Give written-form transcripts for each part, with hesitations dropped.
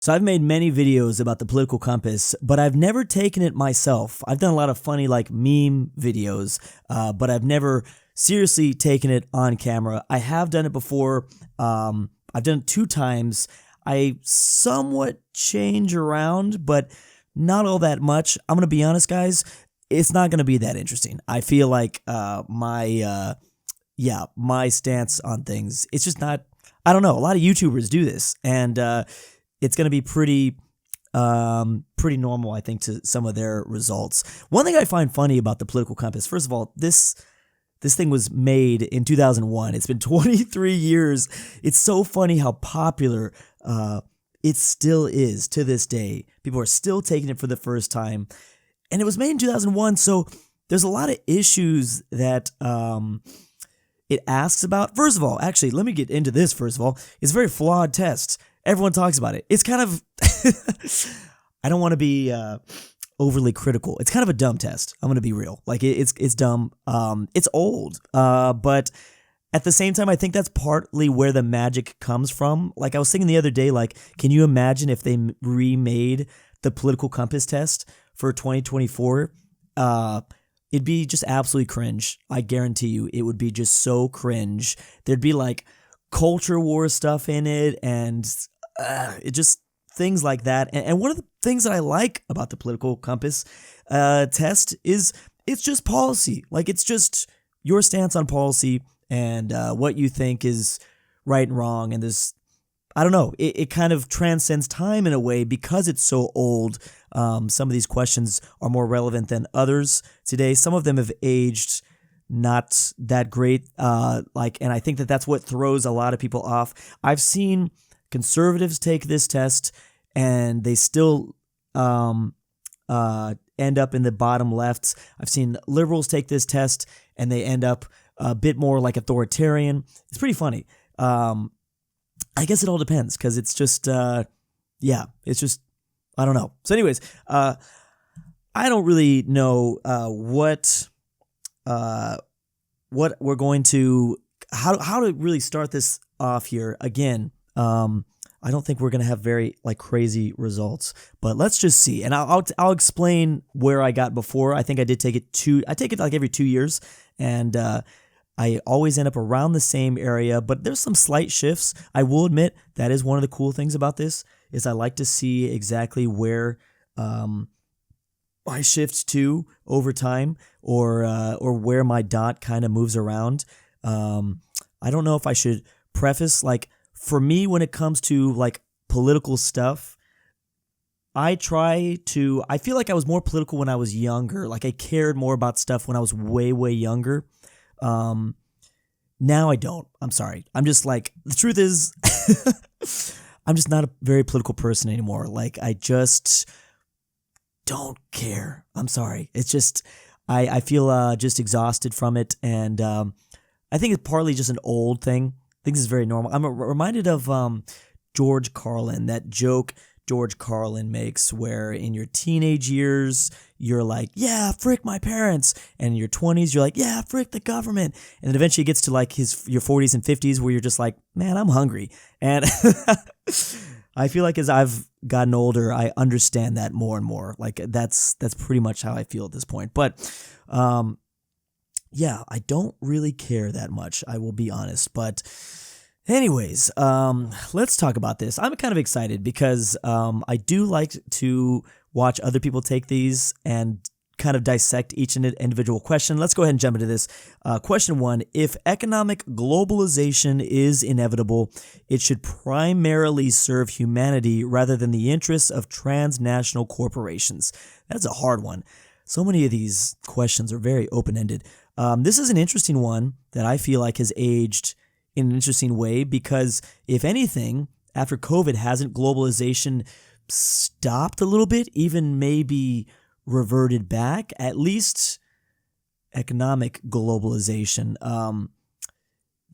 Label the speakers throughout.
Speaker 1: So I've made many videos about the political compass, but I've never taken it myself. I've done a lot of funny like meme videos, but I've never seriously taken it on camera. I have done it before. I've done it 2 times. I somewhat change around, but not all that much. I'm gonna be honest, guys. It's not gonna be that interesting. I feel like my stance on things. It's just not. I don't know. A lot of YouTubers do this, and it's going to be pretty normal, I think, to some of their results. One thing I find funny about the political compass, first of all, this thing was made in 2001. It's been 23 years. It's so funny how popular it still is to this day. People are still taking it for the first time. And it was made in 2001, so there's a lot of issues that it asks about. First of all, actually, let me get into this first of all. It's a very flawed test. Everyone talks about it. It's kind of, I don't want to be overly critical. It's kind of a dumb test. I'm going to be real. Like it's dumb. It's old. But at the same time, I think that's partly where the magic comes from. Like I was thinking the other day, like, can you imagine if they remade the political compass test for 2024? It'd be just absolutely cringe. I guarantee you it would be just so cringe. There'd be like culture war stuff in it, and it just things like that. And one of the things that I like about the political compass test is it's just policy. Like it's just your stance on policy and what you think is right and wrong. And there's, I don't know, it kind of transcends time in a way because it's so old. Some of these questions are more relevant than others today. Some of them have aged not that great, and I think that that's what throws a lot of people off. I've seen conservatives take this test and they still end up in the bottom left. I've seen liberals take this test and they end up a bit more like authoritarian. It's pretty funny. I guess it all depends because it's just, it's just, I don't know. So anyways, I don't really know what we're going to, how to really start this off here. Again, I don't think we're going to have very like crazy results, but let's just see. And I'll explain where I got before. I think I did take it I take it like every 2 years, and I always end up around the same area, but there's some slight shifts. I will admit that is one of the cool things about this is I like to see exactly where I shift to over time, or where my dot kind of moves around. I don't know if I should preface, like, for me, when it comes to like political stuff, I feel like I was more political when I was younger. Like I cared more about stuff when I was way, way younger. Now I don't. I'm sorry. I'm just like, the truth is, I'm just not a very political person anymore. Like I just don't care. I'm sorry. It's just, I feel just exhausted from it. And I think it's partly just an old thing. I think this is very normal. I'm reminded of George Carlin, that joke George Carlin makes where in your teenage years, you're like, yeah, frick my parents. And in your 20s, you're like, yeah, frick the government. And then eventually it gets to like your 40s and 50s where you're just like, man, I'm hungry. And I feel like as I've gotten older, I understand that more and more. Like that's pretty much how I feel at this point. But yeah, I don't really care that much, I will be honest. But anyways, let's talk about this. I'm kind of excited because I do like to watch other people take these and kind of dissect each individual question. Let's go ahead and jump into this. Question 1, if economic globalization is inevitable, it should primarily serve humanity rather than the interests of transnational corporations. That's a hard one. So many of these questions are very open-ended. This is an interesting one that I feel like has aged in an interesting way because, if anything, after COVID, hasn't globalization stopped a little bit, even maybe reverted back? At least economic globalization.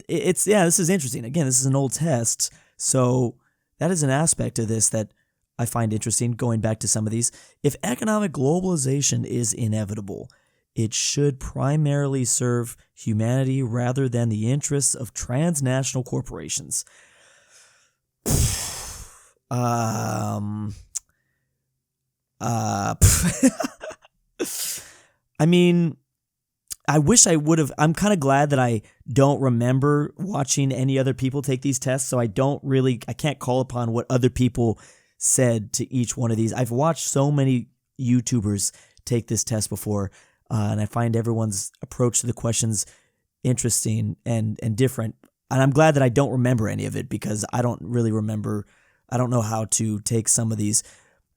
Speaker 1: This is interesting. Again, this is an old test, so that is an aspect of this that I find interesting, going back to some of these. If economic globalization is inevitable, it should primarily serve humanity rather than the interests of transnational corporations. Um, uh, I mean, I wish I would have. I'm kind of glad that I don't remember watching any other people take these tests, so I can't call upon what other people said to each one of these. I've watched so many YouTubers take this test before, and I find everyone's approach to the questions interesting and different. And I'm glad that I don't remember any of it because I don't really remember. I don't know how to take some of these.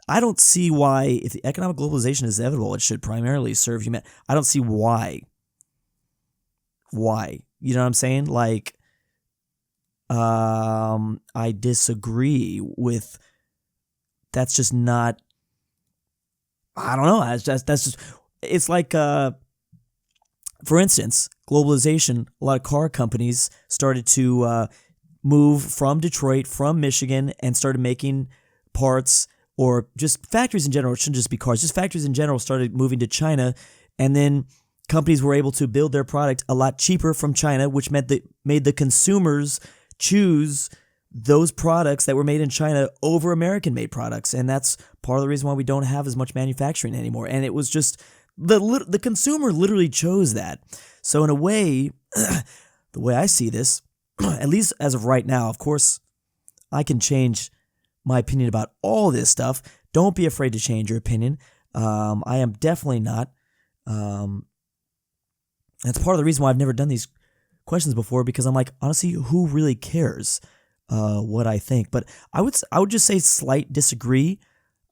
Speaker 1: I don't see why, if the economic globalization is inevitable, it should primarily serve humanity. I don't see why. Why? You know what I'm saying? Like, I disagree with. That's just not. I don't know. That's just. It's like, for instance, globalization. A lot of car companies started to move from Detroit, from Michigan, and started making parts, or just factories in general. It shouldn't just be cars. Just factories in general started moving to China, and then companies were able to build their product a lot cheaper from China, which made the consumers choose those products that were made in China over American-made products, and that's part of the reason why we don't have as much manufacturing anymore. And it was just the consumer literally chose that. So in a way, the way I see this, at least as of right now, of course, I can change my opinion about all this stuff. Don't be afraid to change your opinion. I am definitely not. That's part of the reason why I've never done these questions before, because I'm like, honestly, who really cares what I think? But I would just say slight disagree.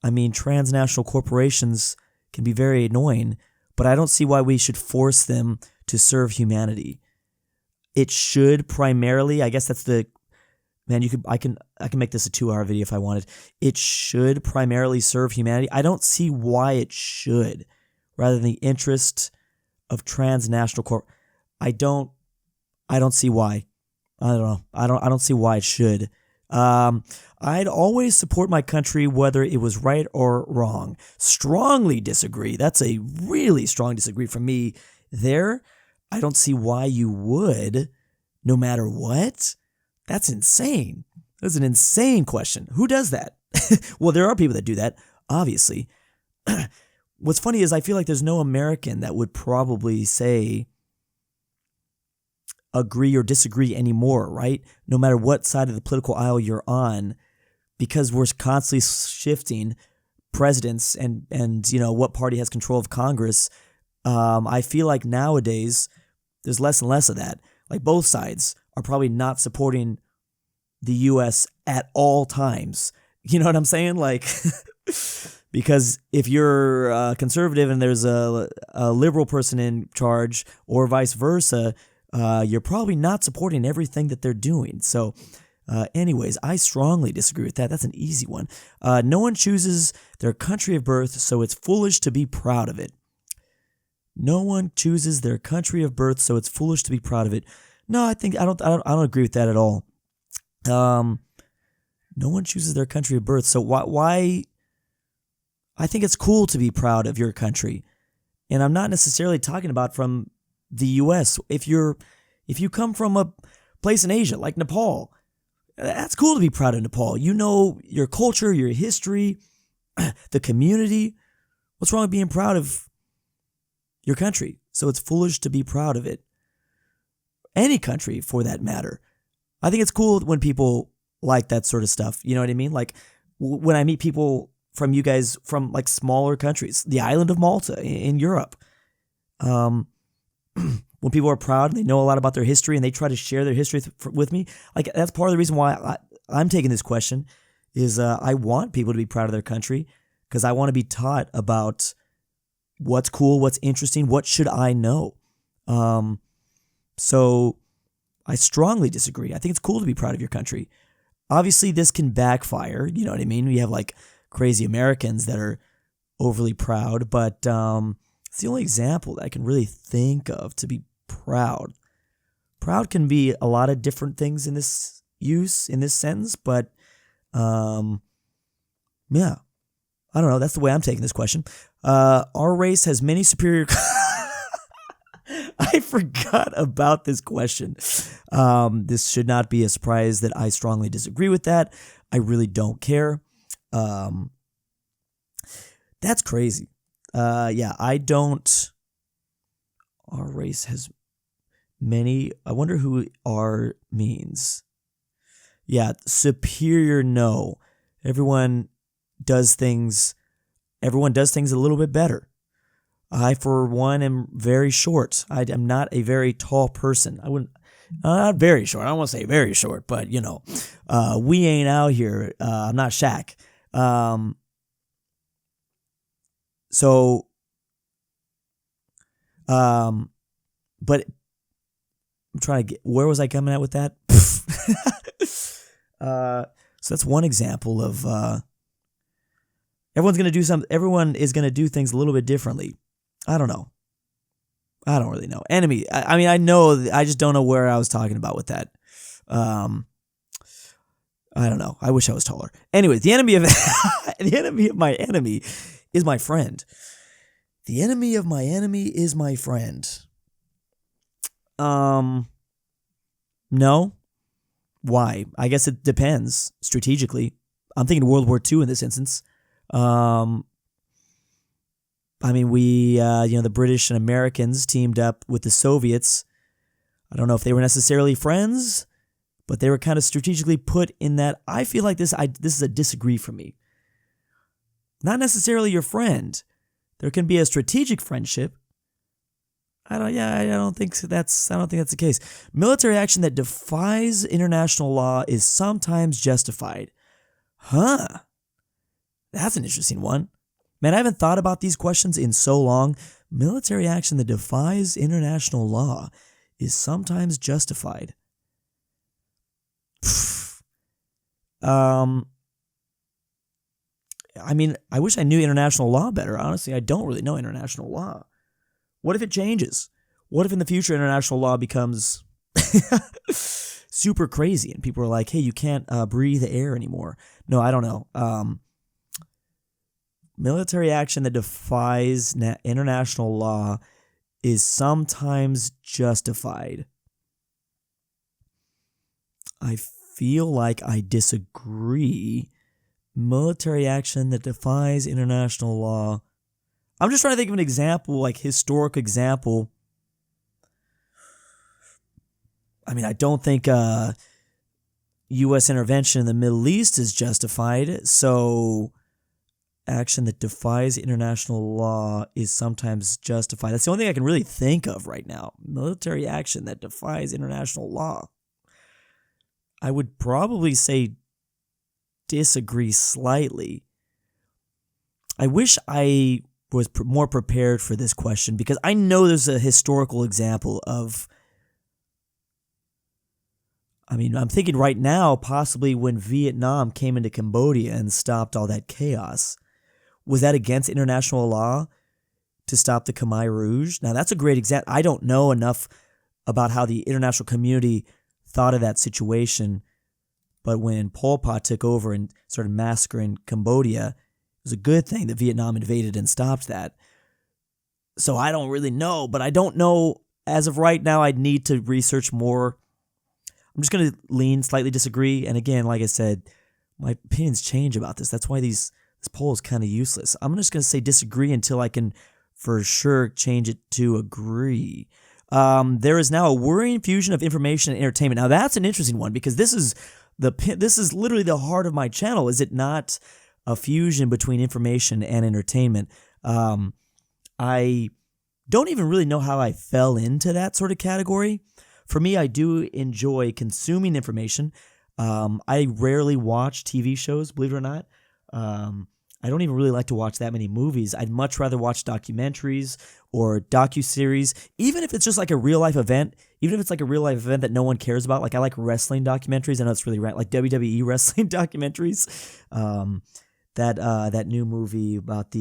Speaker 1: I mean, transnational corporations can be very annoying, but I don't see why we should force them to serve humanity. It should primarily, I guess that's the man. I can make this a 2-hour video if I wanted. It should primarily serve humanity. I don't see why it should, rather than the interest of transnational corp. I don't see why. I don't know. I don't see why it should. I'd always support my country whether it was right or wrong. Strongly disagree. That's a really strong disagree from me there. I don't see why you would, no matter what. That's insane. That's an insane question. Who does that? Well, there are people that do that, obviously. What's funny is I feel like there's no American that would probably say agree or disagree anymore, right? No matter what side of the political aisle you're on, because we're constantly shifting presidents and what party has control of Congress. I feel like nowadays there's less and less of that. Like both sides are probably not supporting the U.S. at all times. You know what I'm saying? Like, because if you're a conservative and there's a liberal person in charge, or vice versa, you're probably not supporting everything that they're doing. So anyways, I strongly disagree with that. That's an easy one. No one chooses their country of birth, so it's foolish to be proud of it. No one chooses their country of birth, so it's foolish to be proud of it. No, I don't agree with that at all. No one chooses their country of birth, so why? I think it's cool to be proud of your country, and I'm not necessarily talking about from the U.S. If you come from a place in Asia like Nepal, that's cool to be proud of Nepal. You know your culture, your history, the community. What's wrong with being proud of your country? So it's foolish to be proud of it. Any country, for that matter. I think it's cool when people like that sort of stuff. You know what I mean? Like when I meet people from you guys from like smaller countries, the island of Malta in Europe. When people are proud and they know a lot about their history and they try to share their history with me, like that's part of the reason why I'm taking this question is I want people to be proud of their country, because I want to be taught about what's cool, what's interesting, what should I know. So I strongly disagree. I think it's cool to be proud of your country. Obviously, this can backfire. You know what I mean? We have like crazy Americans that are overly proud, but it's the only example that I can really think of to be proud. Proud can be a lot of different things in this sentence, but yeah, I don't know. That's the way I'm taking this question. Our race has many superior. I forgot about this question. This should not be a surprise that I strongly disagree with that. I really don't care. That's crazy. Yeah, I don't. Our race has many. I wonder who R means. Yeah, superior. No, everyone does things. Everyone does things a little bit better. I, for one, am very short. I am not a very tall person. I wouldn't. Not very short. I don't want to say very short, but we ain't out here. I'm not Shaq. But I'm trying to get, where was I coming at with that? So that's one example of, everyone is going to do things a little bit differently. I don't know. I don't really know. Enemy. I know, I just don't know where I was talking about with that. I don't know. I wish I was taller. Anyway, the enemy of my enemy is my friend. The enemy of my enemy is my friend. No. Why? I guess it depends strategically. I'm thinking World War II in this instance. The British and Americans teamed up with the Soviets. I don't know if they were necessarily friends, but they were kind of strategically put in that. I feel like this is a disagree for me. Not necessarily your friend. There can be a strategic friendship. I don't think that's the case. Military action that defies international law is sometimes justified. Huh. That's an interesting one. Man, I haven't thought about these questions in so long. Military action that defies international law is sometimes justified. I wish I knew international law better. Honestly, I don't really know international law. What if it changes? What if in the future international law becomes super crazy and people are like, hey, you can't breathe air anymore? No, I don't know. Military action that defies international law is sometimes justified. I feel like I disagree. Military action that defies international law. I'm just trying to think of an example, like historic example. I don't think U.S. intervention in the Middle East is justified, so action that defies international law is sometimes justified. That's the only thing I can really think of right now. Military action that defies international law. I would probably say disagree slightly. I wish I was more prepared for this question because I know there's a historical example of, I'm thinking right now possibly when Vietnam came into Cambodia and stopped all that chaos. Was that against international law to stop the Khmer Rouge? Now that's a great example. I don't know enough about how the international community thought of that situation, but when Pol Pot took over and started massacring Cambodia, it was a good thing that Vietnam invaded and stopped that. So I don't really know, but I don't know as of right now. I'd need to research more. I'm just going to lean slightly disagree. And again, like I said, my opinions change about this. That's why this poll is kind of useless. I'm just going to say disagree until I can for sure change it to agree. There is now a worrying fusion of information and entertainment. Now that's an interesting one because this is literally the heart of my channel. Is it not a fusion between information and entertainment? I don't even really know how I fell into that sort of category. For me, I do enjoy consuming information. I rarely watch TV shows, believe it or not. I don't even really like to watch that many movies. I'd much rather watch documentaries or docuseries, even if it's just like a real-life event, even if it's like a real-life event that no one cares about. Like I like wrestling documentaries. I know it's really like WWE wrestling documentaries. That new movie about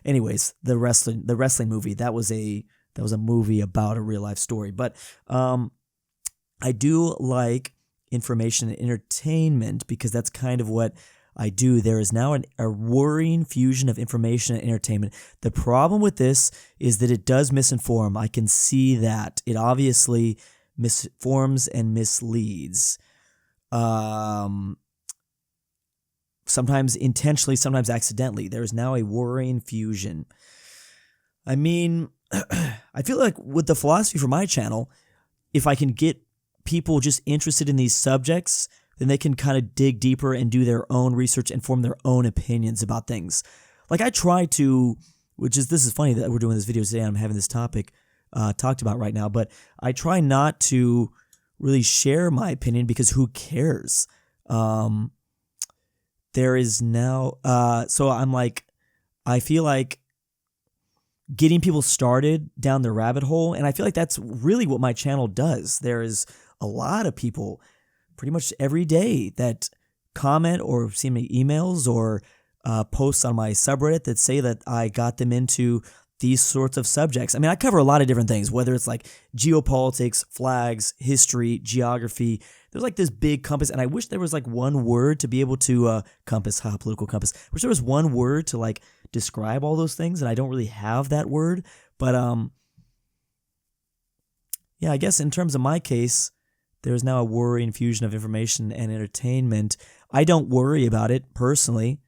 Speaker 1: anyways, the wrestling movie, that was a movie about a real-life story. But I do like information and entertainment because that's kind of what I do. There is now a worrying fusion of information and entertainment. The problem with this is that it does misinform. I can see that. It obviously misinforms and misleads. Sometimes intentionally, sometimes accidentally. There is now a worrying fusion. I mean, I feel like with the philosophy for my channel, if I can get people just interested in these subjects, then they can kind of dig deeper and do their own research and form their own opinions about things. Like I try to, this is funny that we're doing this video today and I'm having this topic talked about right now, but I try not to really share my opinion because who cares? There is now, so I'm like, I feel like getting people started down the rabbit hole, and I feel like that's really what my channel does. There is a lot of people pretty much every day that comment or send me emails or posts on my subreddit that say that I got them into these sorts of subjects. I mean, I cover a lot of different things, whether it's like geopolitics, flags, history, geography. There's like this big compass, and I wish there was like one word to be able to political compass. I wish there was one word to like describe all those things, and I don't really have that word. But yeah, I guess in terms of my case, there's now a worrying fusion of information and entertainment. I don't worry about it personally.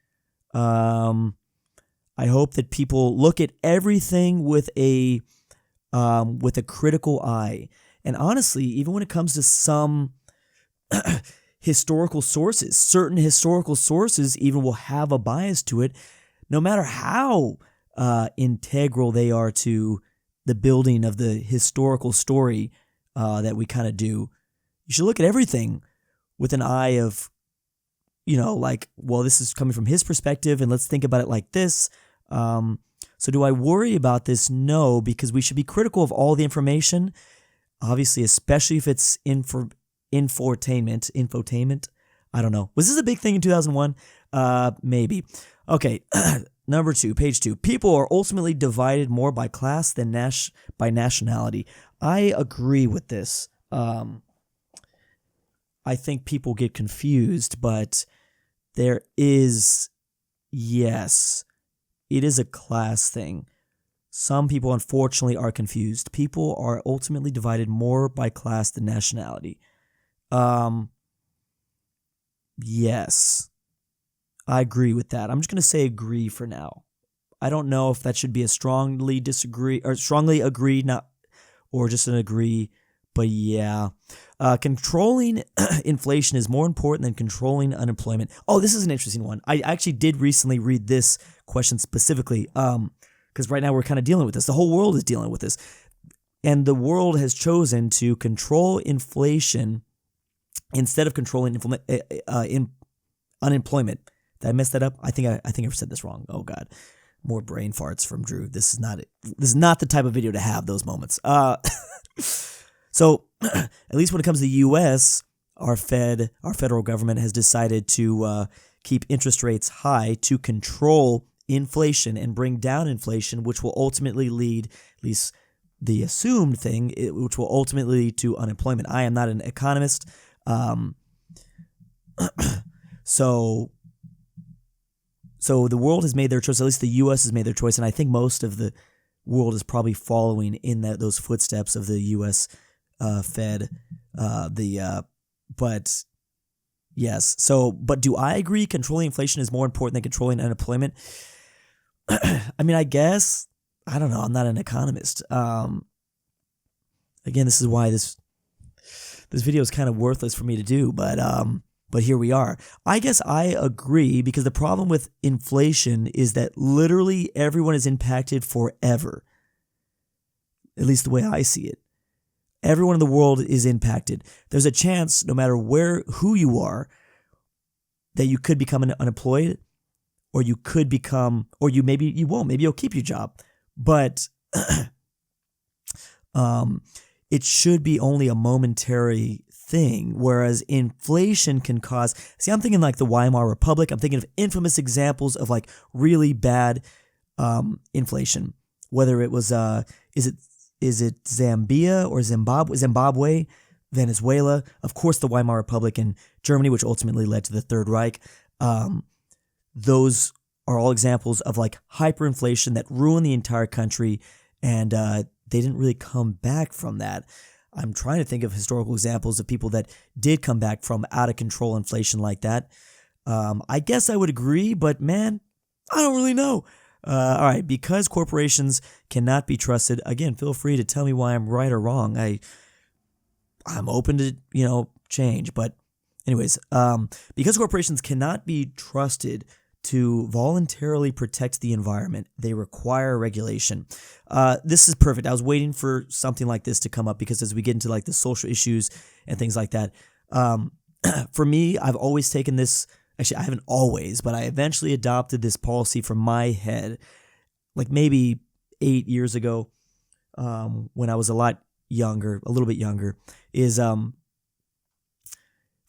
Speaker 1: I hope that people look at everything with a critical eye. And honestly, even when it comes to some historical sources, certain historical sources even will have a bias to it, no matter how integral they are to the building of the historical story that we kind of do. You should look at everything with an eye of, like, well, this is coming from his perspective, and let's think about it like this. So do I worry about this? No, because we should be critical of all the information, obviously, especially if it's infotainment. I don't know. Was this a big thing in 2001? Maybe. Okay. Number 2, page 2. People are ultimately divided more by class than by nationality. I agree with this. I think people get confused, but there is, yes, it is a class thing. Some people, unfortunately, are confused. People are ultimately divided more by class than nationality. Yes, I agree with that. I'm just going to say agree for now. I don't know if that should be a strongly disagree or strongly agree, or just an agree. But yeah, controlling inflation is more important than controlling unemployment. Oh, this is an interesting one. I actually did recently read this question specifically because right now we're kind of dealing with this. The whole world is dealing with this. And the world has chosen to control inflation instead of controlling unemployment. Did I mess that up? I think I've said this wrong. Oh, God. More brain farts from Drew. This is not the type of video to have those moments. So, at least when it comes to the U.S., our federal government has decided to keep interest rates high to control inflation and bring down inflation, which will ultimately lead, at least the assumed thing, which will ultimately lead to unemployment. I am not an economist, so the world has made their choice. At least the U.S. has made their choice, and I think most of the world is probably following in those footsteps of the U.S. Fed, but yes. So, but do I agree controlling inflation is more important than controlling unemployment? I mean, I guess, I don't know. I'm not an economist. Again, this is why this video is kind of worthless for me to do, but here we are. I guess I agree because the problem with inflation is that literally everyone is impacted forever. At least the way I see it. Everyone in the world is impacted. There's a chance, no matter who you are, that you could become unemployed, or you could become, or maybe you won't. Maybe you'll keep your job, but it should be only a momentary thing. Whereas inflation can cause. See, I'm thinking like the Weimar Republic. I'm thinking of infamous examples of like really bad inflation. Whether it was is it Zambia or Zimbabwe, Venezuela, of course the Weimar Republic in Germany, which ultimately led to the Third Reich. those are all examples of like hyperinflation that ruined the entire country, and they didn't really come back from that. I'm trying to think of historical examples of people that did come back from out of control inflation like that. I guess I would agree, but man, I don't really know. All right, because corporations cannot be trusted, again, feel free to tell me why I'm right or wrong. I'm open to, change. But anyways, because corporations cannot be trusted to voluntarily protect the environment, they require regulation. This is perfect. I was waiting for something like this to come up because as we get into like the social issues and things like that, for me, I've always taken this. Actually, I haven't always, but I eventually adopted this policy from my head, like maybe 8 years ago, when I was a little bit younger, is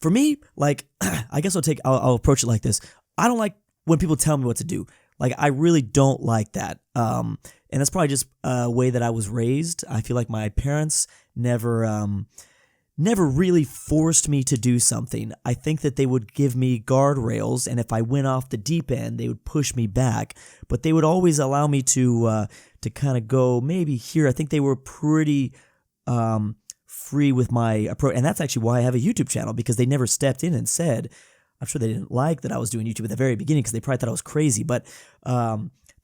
Speaker 1: for me, like, I guess I'll approach it like this. I don't like when people tell me what to do. Like, I really don't like that. And that's probably just a way that I was raised. I feel like my parents never really forced me to do something. I think that they would give me guardrails, and if I went off the deep end, they would push me back. But they would always allow me to kind of go maybe here. I think they were pretty free with my approach, and that's actually why I have a YouTube channel, because they never stepped in and said, I'm sure they didn't like that I was doing YouTube at the very beginning because they probably thought I was crazy, but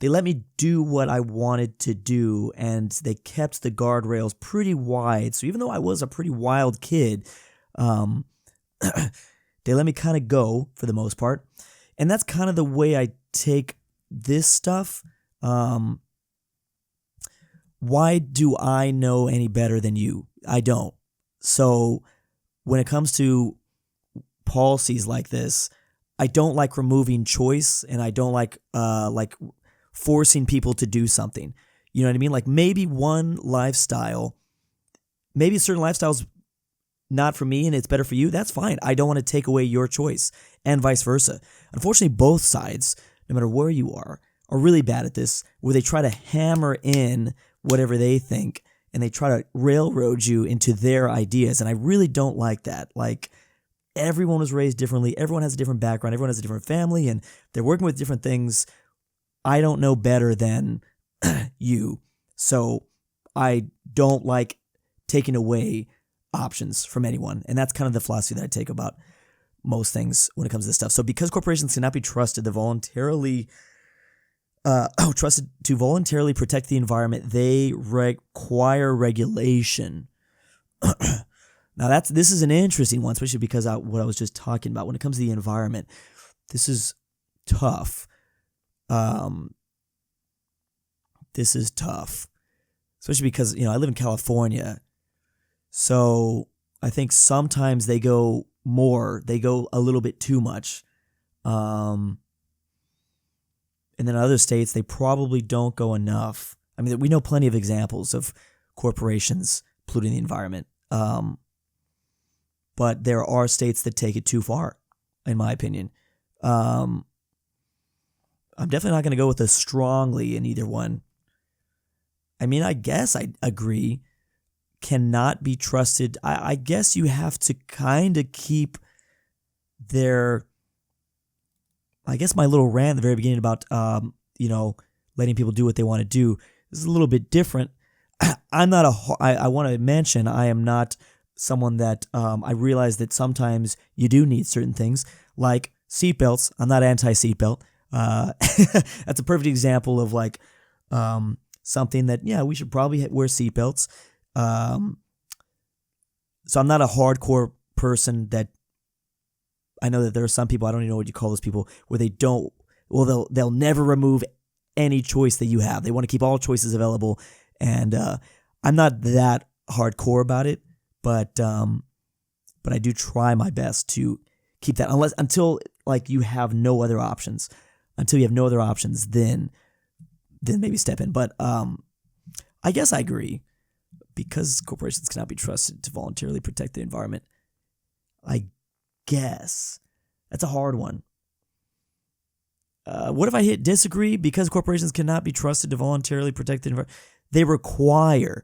Speaker 1: they let me do what I wanted to do, and they kept the guardrails pretty wide. So even though I was a pretty wild kid, they let me kind of go for the most part. And that's kind of the way I take this stuff. Why do I know any better than you? I don't. So when it comes to policies like this, I don't like removing choice, and I don't like forcing people to do something. You know what I mean? Like maybe certain lifestyles not for me and it's better for you. That's fine. I don't want to take away your choice, and vice versa. Unfortunately, both sides, no matter where you are really bad at this, where they try to hammer in whatever they think and they try to railroad you into their ideas. And I really don't like that. Like, everyone was raised differently. Everyone has a different background. Everyone has a different family, and they're working with different things. I don't know better than you. So I don't like taking away options from anyone. And that's kind of the philosophy that I take about most things when it comes to this stuff. So because corporations cannot be trusted to voluntarily protect the environment, they require regulation. Now this is an interesting one, especially because what I was just talking about when it comes to the environment. This is tough. This is tough, especially because I live in California, so I think sometimes they go a little bit too much, and then other states they probably don't go enough. I mean, we know plenty of examples of corporations polluting the environment. But there are states that take it too far, in my opinion. I'm definitely not going to go with a strongly in either one. I mean, I guess I agree. Cannot be trusted. I guess you have to kind of keep their... I guess my little rant at the very beginning about, letting people do what they want to do is a little bit different. I want to mention I am not someone that I realize that sometimes you do need certain things like seatbelts. I'm not anti-seatbelt. That's a perfect example of like something that, we should probably wear seatbelts. So I'm not a hardcore person that I know that there are some people, I don't even know what you call those people, where they'll never remove any choice that you have. They want to keep all choices available. And I'm not that hardcore about it, but I do try my best to keep that until like you have no other options. Until you have no other options, then maybe step in. But I guess I agree, because corporations cannot be trusted to voluntarily protect the environment. I guess that's a hard one. What if I hit disagree? Because corporations cannot be trusted to voluntarily protect the environment. They require.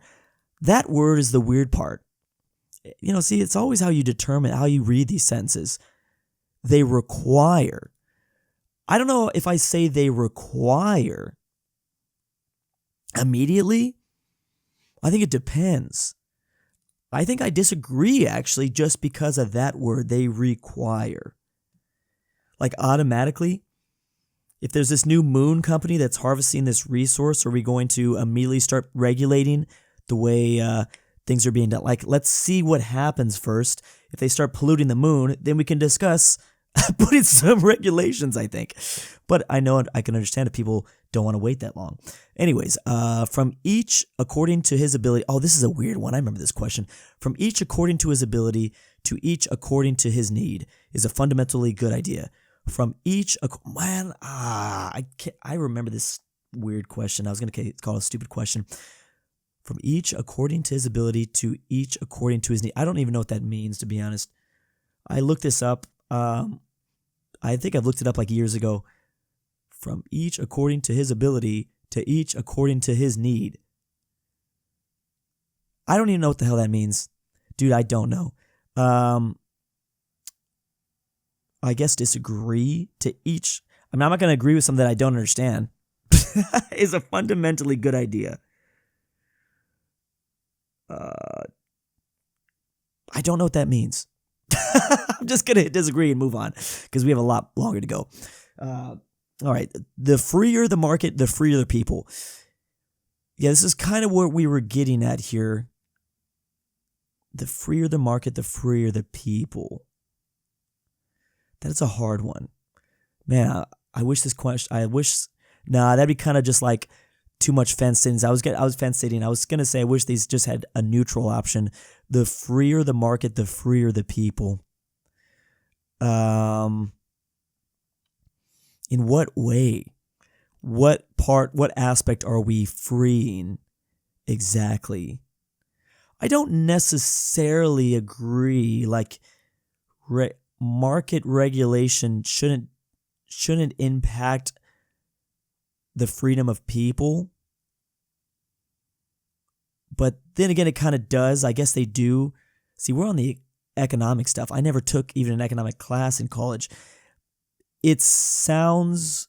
Speaker 1: That word is the weird part. See, it's always how you read these sentences. They require. I don't know if I say they require immediately. I think it depends. I think I disagree, actually, just because of that word, they require. Like automatically, if there's this new moon company that's harvesting this resource, are we going to immediately start regulating the way things are being done? Like, let's see what happens first. If they start polluting the moon, then we can discuss putting some regulations, I think. But I know I can understand if people don't want to wait that long. Anyways, from each according to his ability. Oh, this is a weird one. I remember this question. From each according to his ability to each according to his need is a fundamentally good idea. From each, I remember this weird question. I was going to call it a stupid question. From each according to his ability to each according to his need. I don't even know what that means, to be honest. I looked this up. I think I've looked it up like years ago. From each according to his ability to each according to his need. I don't even know what the hell that means. Dude, I don't know. I guess disagree to each. I mean, I'm not going to agree with something that I don't understand. Is a fundamentally good idea. I don't know what that means. I'm just going to disagree and move on because we have a lot longer to go. All right. The freer the market, the freer the people. Yeah, this is kind of what we were getting at here. The freer the market, the freer the people. That is a hard one. Man, I wish this question, that'd be kind of just like too much fence sittings. I was fence sitting. I was going to say I wish these just had a neutral option. The freer the market, the freer the people. In what way? What aspect are we freeing exactly? I don't necessarily agree. Like, market regulation shouldn't impact the freedom of people. But then again, it kind of does. I guess they do. See, we're on the economic stuff. I never took even an economic class in college. It sounds...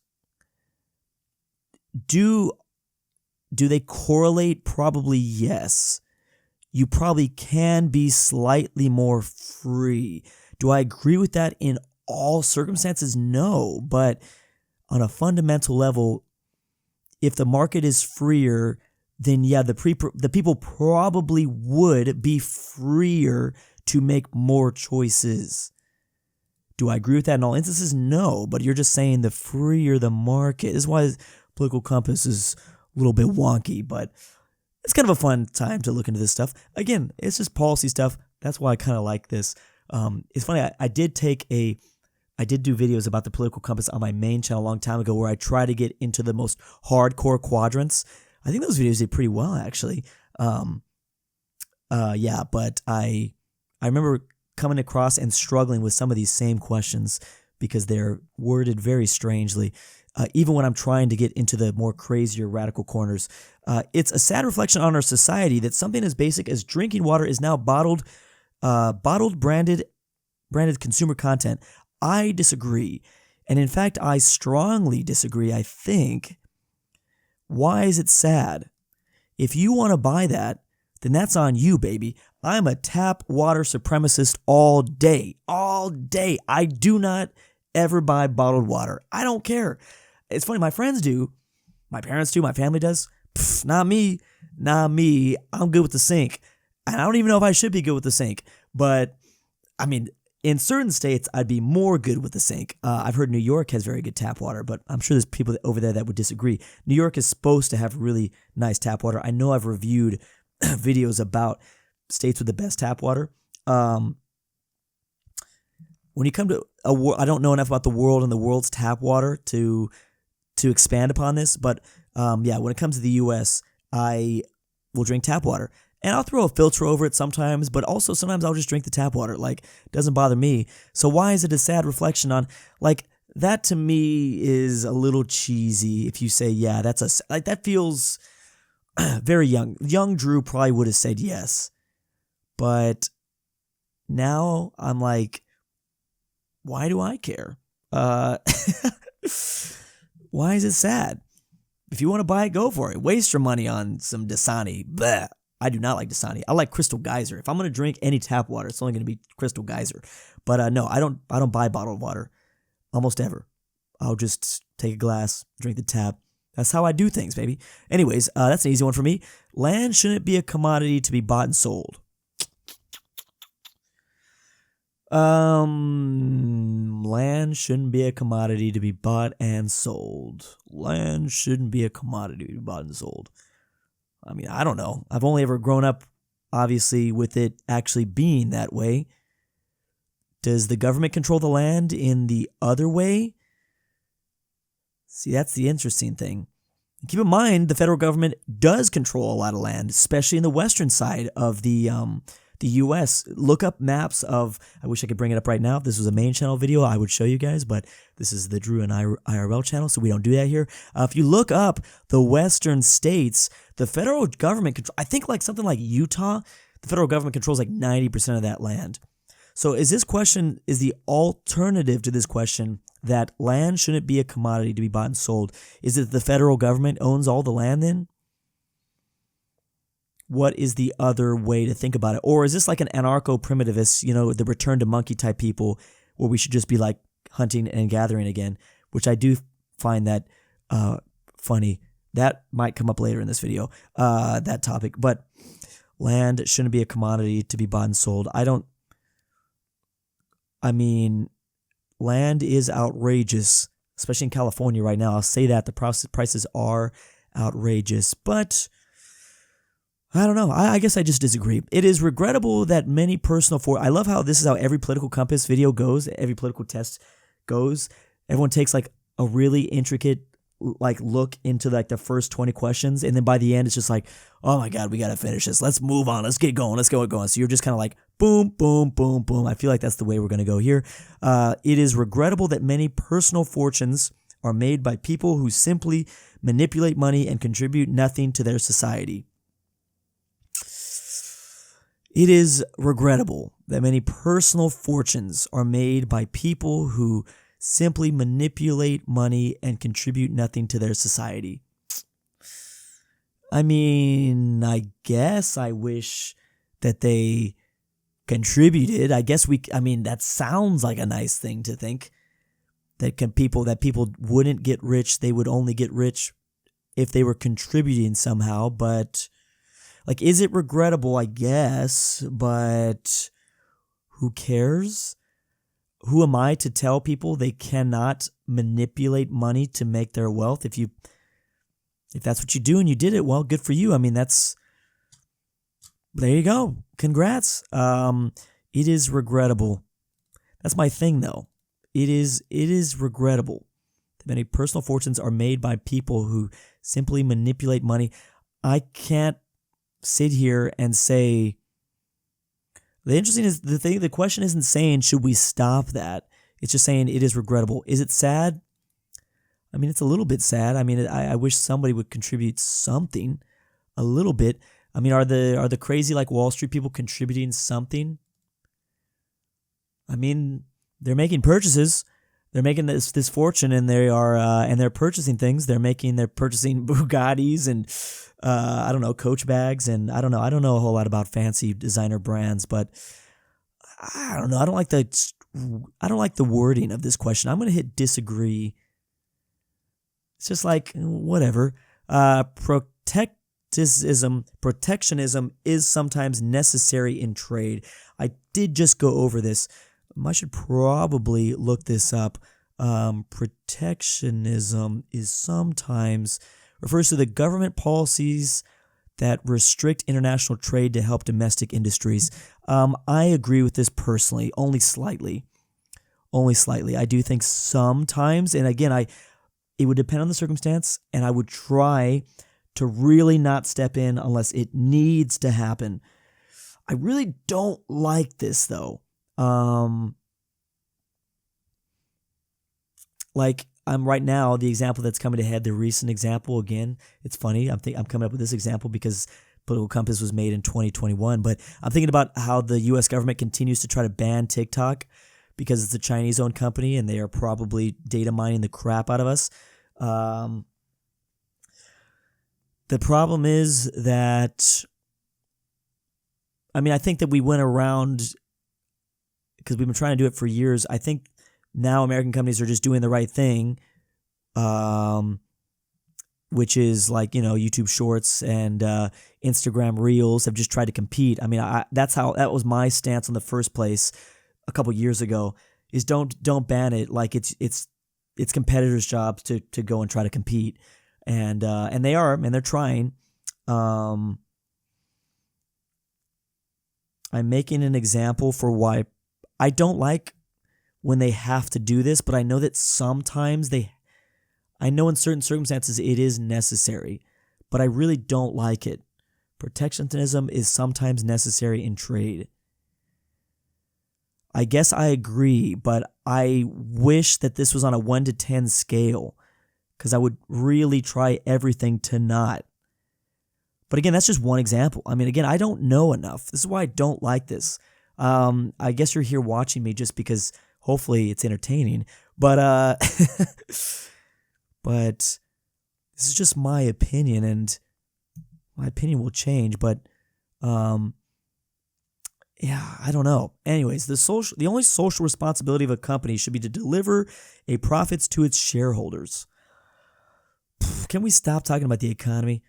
Speaker 1: Do they correlate? Probably yes. You probably can be slightly more free. Do I agree with that in all circumstances? No. But on a fundamental level, if the market is freer, then yeah, the people probably would be freer to make more choices. Do I agree with that in all instances? No. But you're just saying the freer the market. This is why political compass is a little bit wonky, but it's kind of a fun time to look into this stuff. Again, it's just policy stuff. That's why I kind of like this. It's funny. I did do videos about the political compass on my main channel a long time ago, where I try to get into the most hardcore quadrants. I think those videos did pretty well, actually. Yeah, but I remember coming across and struggling with some of these same questions because they're worded very strangely. Even when I'm trying to get into the more crazier radical corners. It's a sad reflection on our society that something as basic as drinking water is now bottled branded consumer content. I disagree. And in fact, I strongly disagree, I think. Why is it sad? If you want to buy that, then that's on you, baby. I'm a tap water supremacist all day. All day. I do not ever buy bottled water. I don't care. It's funny, my friends do. My parents do. My family does. Pfft, not me. Not me. I'm good with the sink. And I don't even know if I should be good with the sink. But, I mean, in certain states, I'd be more good with the sink. I've heard New York has very good tap water, but I'm sure there's people over there that would disagree. New York is supposed to have really nice tap water. I know I've reviewed videos about states with the best tap water. When you come to I don't know enough about the world and the world's tap water to expand upon this, but yeah, when it comes to the U.S., I will drink tap water. And I'll throw a filter over it sometimes, but also sometimes I'll just drink the tap water. Like, it doesn't bother me. So why is it a sad reflection on, like, that to me is a little cheesy if you say, yeah, that feels very young. Young Drew probably would have said yes. But now I'm like, why do I care? Why is it sad? If you want to buy it, go for it. Waste your money on some Dasani. Bleh. I do not like Dasani. I like Crystal Geyser. If I'm going to drink any tap water, it's only going to be Crystal Geyser. But no, I don't buy bottled water almost ever. I'll just take a glass, drink the tap. That's how I do things, baby. Anyways, that's an easy one for me. Land shouldn't be a commodity to be bought and sold. Land shouldn't be a commodity to be bought and sold. Land shouldn't be a commodity to be bought and sold. I mean, I don't know. I've only ever grown up, obviously, with it actually being that way. Does the government control the land in the other way? See, that's the interesting thing. Keep in mind, the federal government does control a lot of land, especially in the western side of the U.S. Look up maps of, I wish I could bring it up right now. If this was a main channel video, I would show you guys, but this is the Drew and IRL channel, so we don't do that here. If you look up the western states, the federal government, I think like something like Utah, the federal government controls like 90% of that land. So is the alternative to this question that land shouldn't be a commodity to be bought and sold? Is it the federal government owns all the land then? What is the other way to think about it? Or is this like an anarcho-primitivist, the return to monkey type people where we should just be like hunting and gathering again, which I do find that funny. That might come up later in this video, that topic. But land shouldn't be a commodity to be bought and sold. Land is outrageous, especially in California right now. I'll say that the prices are outrageous, but I don't know. I guess I just disagree. It is regrettable that many I love how this is how every political compass video goes, every political test goes. Everyone takes like a really intricate look into like the first 20 questions, and then by the end it's just like, oh my god, we gotta finish this. Let's move on. Let's get going. Let's get going. So you're just kind of like boom, boom, boom, boom. I feel like that's the way we're gonna go here. It is regrettable that many personal fortunes are made by people who simply manipulate money and contribute nothing to their society. It is regrettable that many personal fortunes are made by people who simply manipulate money and contribute nothing to their society. I mean, I guess I wish that they contributed. That sounds like a nice thing to think. That people wouldn't get rich. They would only get rich if they were contributing somehow, but is it regrettable? I guess, but who cares? Who am I to tell people they cannot manipulate money to make their wealth? If that's what you do and you did it, well, good for you. I mean, there you go. Congrats. It is regrettable. That's my thing, though. It is regrettable that many personal fortunes are made by people who simply manipulate money. I can't sit here and say, the question isn't saying should we stop that. It's just saying it is regrettable. Is it sad? I mean, it's a little bit sad. I mean, I wish somebody would contribute something a little bit. I mean, are the crazy like Wall Street people contributing something? I mean, they're making purchases. They're making this fortune, and they're purchasing things. They're purchasing Bugattis and I don't know, Coach bags, and I don't know a whole lot about fancy designer brands, but I don't know. I don't like the wording of this question. I'm gonna hit disagree. It's just like whatever. Protectionism is sometimes necessary in trade. I did just go over this. I should probably look this up. Protectionism is sometimes refers to the government policies that restrict international trade to help domestic industries. I agree with this personally, only slightly. I do think sometimes, and again, it would depend on the circumstance, and I would try to really not step in unless it needs to happen. I really don't like this though. I'm right now, the example that's coming to head, the recent example, again, it's funny. I'm coming up with this example because Political Compass was made in 2021, but I'm thinking about how the U.S. government continues to try to ban TikTok because it's a Chinese-owned company and they are probably data mining the crap out of us. The problem is that, I think that we went around, because we've been trying to do it for years. I think now American companies are just doing the right thing, which is like, YouTube Shorts and Instagram Reels have just tried to compete. That was my stance in the first place a couple years ago, is don't ban it. Like it's competitors' jobs to go and try to compete. And they are, and they're trying. I'm making an example for why I don't like when they have to do this, but I know that sometimes I know in certain circumstances it is necessary, but I really don't like it. Protectionism is sometimes necessary in trade. I guess I agree, but I wish that this was on a 1 to 10 scale, because I would really try everything to not. But again, that's just one example. Again, I don't know enough. This is why I don't like this. I guess you're here watching me just because hopefully it's entertaining. But but this is just my opinion, and my opinion will change. But yeah, I don't know. Anyways, the only social responsibility of a company should be to deliver a profits to its shareholders. Can we stop talking about the economy?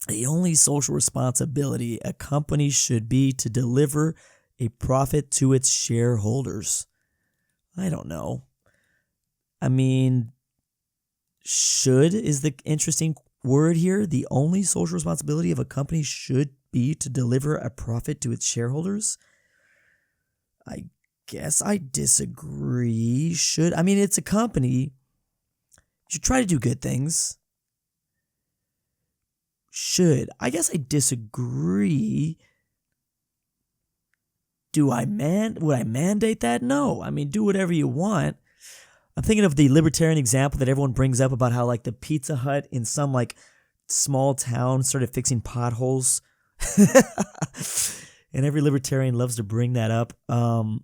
Speaker 1: The only social responsibility a company should be to deliver a profit to its shareholders. I don't know. Should is the interesting word here. The only social responsibility of a company should be to deliver a profit to its shareholders. I guess I disagree. Should, it's a company. You should try to do good things. Should. I guess I disagree. Would I mandate that? No. Do whatever you want. I'm thinking of the libertarian example that everyone brings up about how like the Pizza Hut in some like small town started fixing potholes. And every libertarian loves to bring that up. The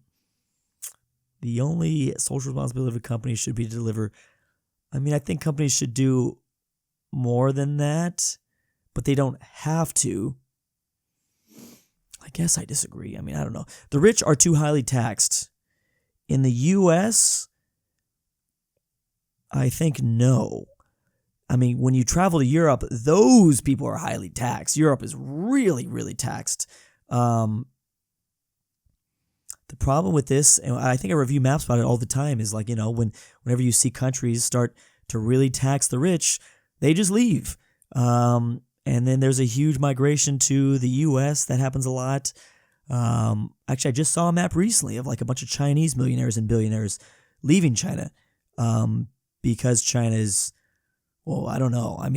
Speaker 1: only social responsibility of a company should be to deliver. I think companies should do more than that, but they don't have to. I guess I disagree. I don't know. The rich are too highly taxed. In the U.S., I think no. When you travel to Europe, those people are highly taxed. Europe is really, really taxed. The problem with this, and I think I review maps about it all the time, is like, whenever you see countries start to really tax the rich, they just leave. And then there's a huge migration to the U.S. That happens a lot. Actually, I just saw a map recently of like a bunch of Chinese millionaires and billionaires leaving China because China is, well, I don't know. I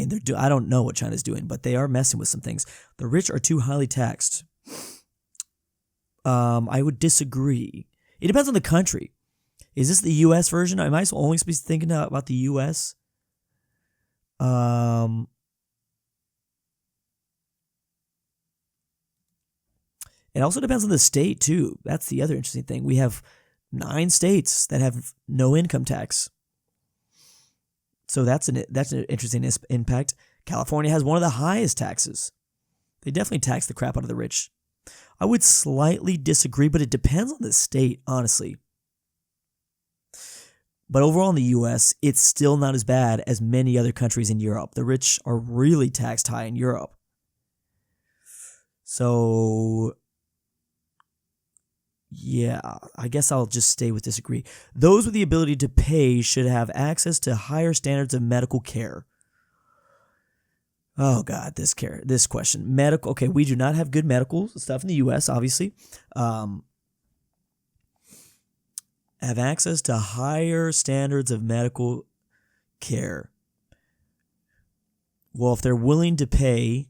Speaker 1: don't know what China's doing, but they are messing with some things. The rich are too highly taxed. I would disagree. It depends on the country. Is this the U.S. version? Am I only supposed to be thinking about the U.S.? It also depends on the state, too. That's the other interesting thing. We have 9 states that have no income tax. So that's an interesting impact. California has one of the highest taxes. They definitely tax the crap out of the rich. I would slightly disagree, but it depends on the state, honestly. But overall in the U.S., it's still not as bad as many other countries in Europe. The rich are really taxed high in Europe. So, yeah, I guess I'll just stay with disagree. Those with the ability to pay should have access to higher standards of medical care. Oh, God, this question. Medical, okay, we do not have good medical stuff in the U.S., obviously. Have access to higher standards of medical care. Well, if they're willing to pay,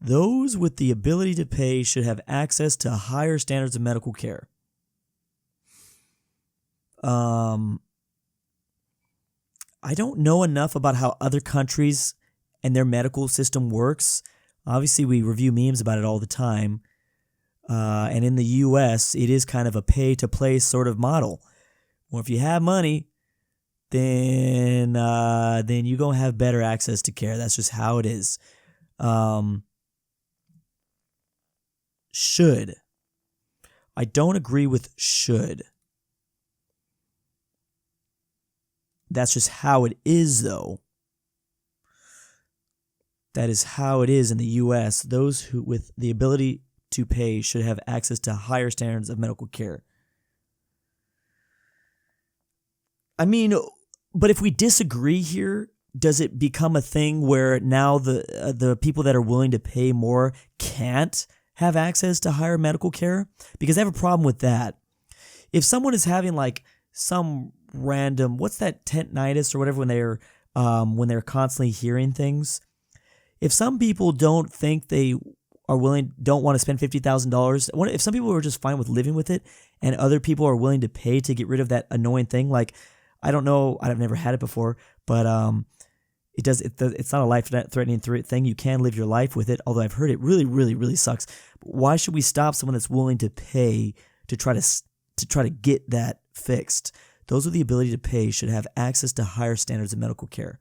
Speaker 1: those with the ability to pay should have access to higher standards of medical care. I don't know enough about how other countries and their medical system works. Obviously, we review memes about it all the time. And in the U.S., it is kind of a pay-to-play sort of model. Well, if you have money, then you're going to have better access to care. That's just how it is. Should. I don't agree with should. That's just how it is, though. That is how it is in the U.S. Those who with the ability to pay should have access to higher standards of medical care. I mean, but if we disagree here, does it become a thing where now the people that are willing to pay more can't have access to higher medical care? Because I have a problem with that. If someone is having like some random, what's that, tinnitus or whatever, when they're constantly hearing things, if some people don't think they don't want to spend $50,000, if some people are just fine with living with it, and other people are willing to pay to get rid of that annoying thing, like, I don't know, I've never had it before, but it's not a life-threatening thing. You can live your life with it, although I've heard it really, really, really sucks. But why should we stop someone that's willing to pay to try to get that fixed? Those with the ability to pay should have access to higher standards of medical care.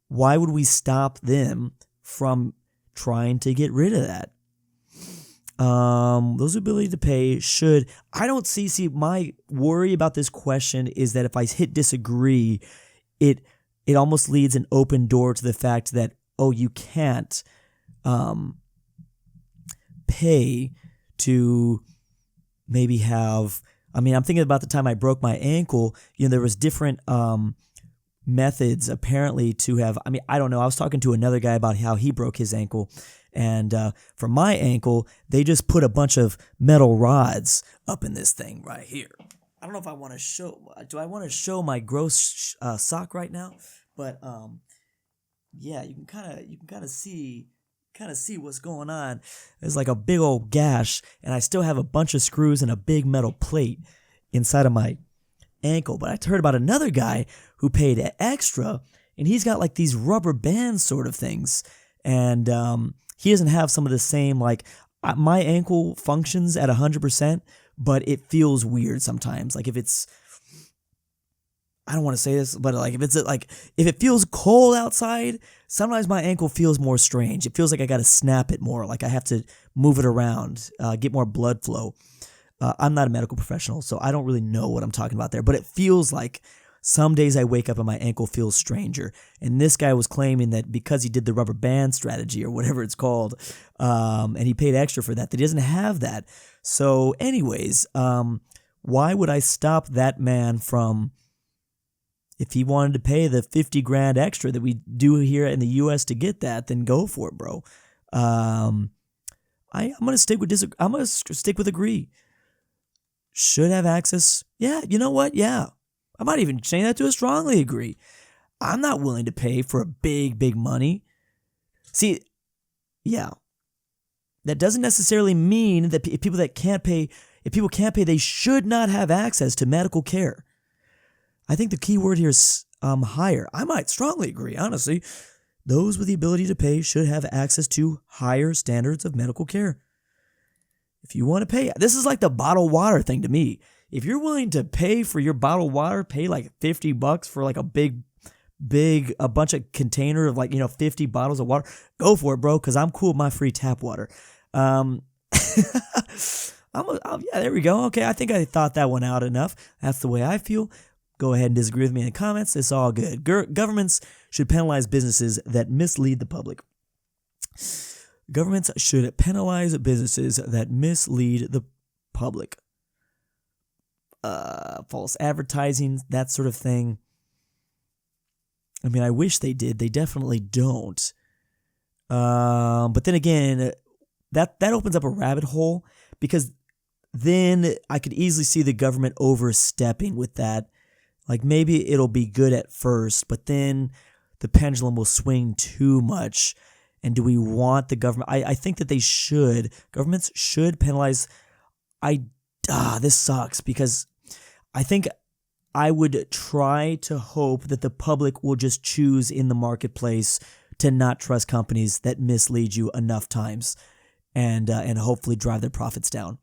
Speaker 1: Why would we stop them from trying to get rid of that? Those with the ability to pay should. I don't see my worry about this question is that if I hit disagree, it almost leads an open door to the fact that, oh, you can't pay to maybe have. I mean, I'm thinking about the time I broke my ankle. There was different methods apparently to have. I mean, I don't know. I was talking to another guy about how he broke his ankle, and for my ankle, they just put a bunch of metal rods up in this thing right here. I don't know if I want to show. Do I want to show my gross sock right now? But yeah, you can kind of see what's going on. There's like a big old gash, and I still have a bunch of screws and a big metal plate inside of my ankle. But I heard about another guy who paid extra, and he's got like these rubber band sort of things, and he doesn't have some of the same, like, my ankle functions at 100%, but it feels weird sometimes. Like if it's, I don't want to say this, but like if it feels cold outside, sometimes my ankle feels more strange. It feels like I got to snap it more, like I have to move it around, get more blood flow. I'm not a medical professional, so I don't really know what I'm talking about there, but it feels like some days I wake up and my ankle feels stranger. And this guy was claiming that because he did the rubber band strategy or whatever it's called, and he paid extra for that he doesn't have that. So anyways, why would I stop that man from, if he wanted to pay the $50,000 extra that we do here in the U.S. to get that, then go for it, bro. I'm gonna stick with agree. Should have access. Yeah, you know what? Yeah, I might even change that to a strongly agree. I'm not willing to pay for a big money. See, yeah, that doesn't necessarily mean that if people can't pay, they should not have access to medical care. I think the key word here is higher. I might strongly agree, honestly. Those with the ability to pay should have access to higher standards of medical care. If you want to pay, this is like the bottled water thing to me. If you're willing to pay for your bottled water, pay like $50 for like a a bunch of container of 50 bottles of water, go for it, bro, because I'm cool with my free tap water. Yeah, there we go. Okay, I think I thought that one out enough. That's the way I feel. Go ahead and disagree with me in the comments. It's all good. Governments should penalize businesses that mislead the public. Governments should penalize businesses that mislead the public. False advertising, that sort of thing. I mean, I wish they did. They definitely don't. But then again, that opens up a rabbit hole, because then I could easily see the government overstepping with that. Like maybe it'll be good at first, but then the pendulum will swing too much. And do we want the government? I think that governments should penalize. This sucks, because I think I would try to hope that the public will just choose in the marketplace to not trust companies that mislead you enough times. and hopefully drive their profits down.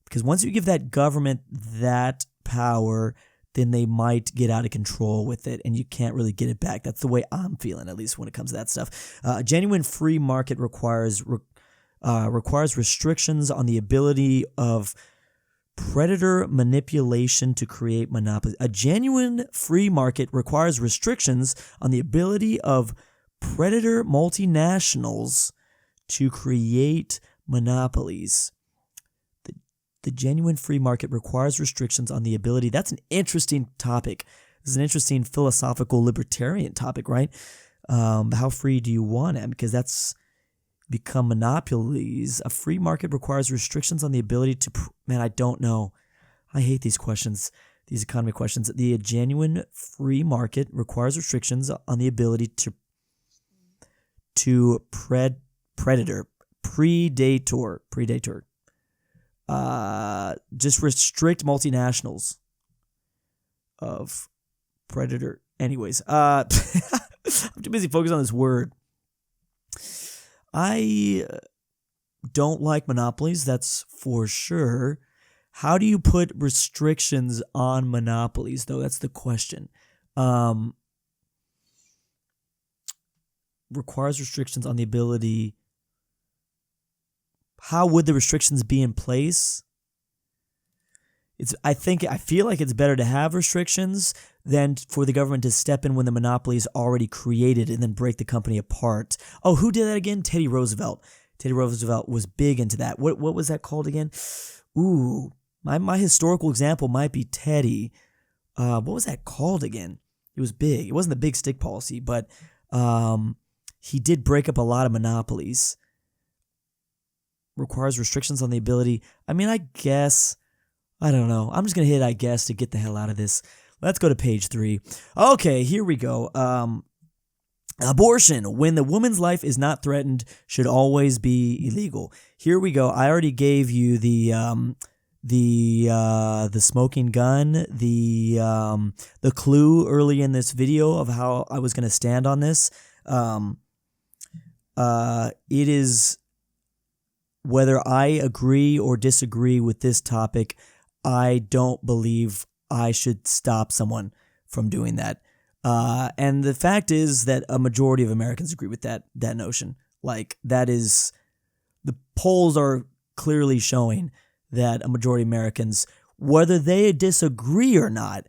Speaker 1: Because once you give that government that power, then they might get out of control with it, and you can't really get it back. That's the way I'm feeling, at least when it comes to that stuff. A genuine free market requires restrictions on the ability of predator manipulation to create monopolies. A genuine free market requires restrictions on the ability of predator multinationals to create monopolies. The genuine free market requires restrictions on the ability. That's an interesting topic. This is an interesting philosophical libertarian topic, right? How free do you want it? Because that's become monopolies. A free market requires restrictions on the ability to... Man, I don't know. I hate these questions, these economy questions. The genuine free market requires restrictions on the ability to predator. Just restrict multinationals of predator. Anyways, I'm too busy focused on this word. I don't like monopolies, that's for sure. How do you put restrictions on monopolies, though? That's the question. Requires restrictions on the ability. How would the restrictions be in place? I feel like it's better to have restrictions than for the government to step in when the monopoly is already created and then break the company apart. Oh, who did that again? Teddy Roosevelt. Teddy Roosevelt was big into that. What was that called again? Ooh, my historical example might be Teddy. What was that called again? It was big. It wasn't the big stick policy, but he did break up a lot of monopolies. Requires restrictions on the ability. I mean, I guess, I don't know. I'm just going to hit I guess to get the hell out of this. Let's go to page 3. Okay, here we go. Abortion, when the woman's life is not threatened, should always be illegal. Here we go. I already gave you the smoking gun, the clue early in this video of how I was going to stand on this. It is... Whether I agree or disagree with this topic, I don't believe I should stop someone from doing that. And the fact is that a majority of Americans agree with that notion. Like, that is, the polls are clearly showing that a majority of Americans, whether they disagree or not,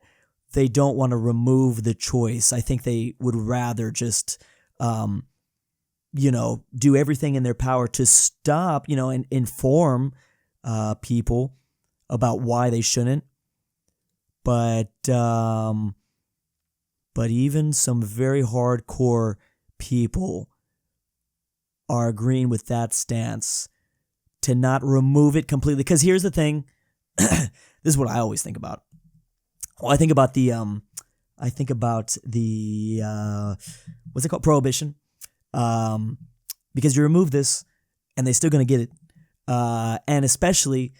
Speaker 1: they don't want to remove the choice. I think they would rather just... do everything in their power to stop, and inform people about why they shouldn't. But even some very hardcore people are agreeing with that stance to not remove it completely. Because here's the thing. This is what I always think about. Well, I think about the what's it called? Prohibition. Because you remove this and they're still going to get it. And especially,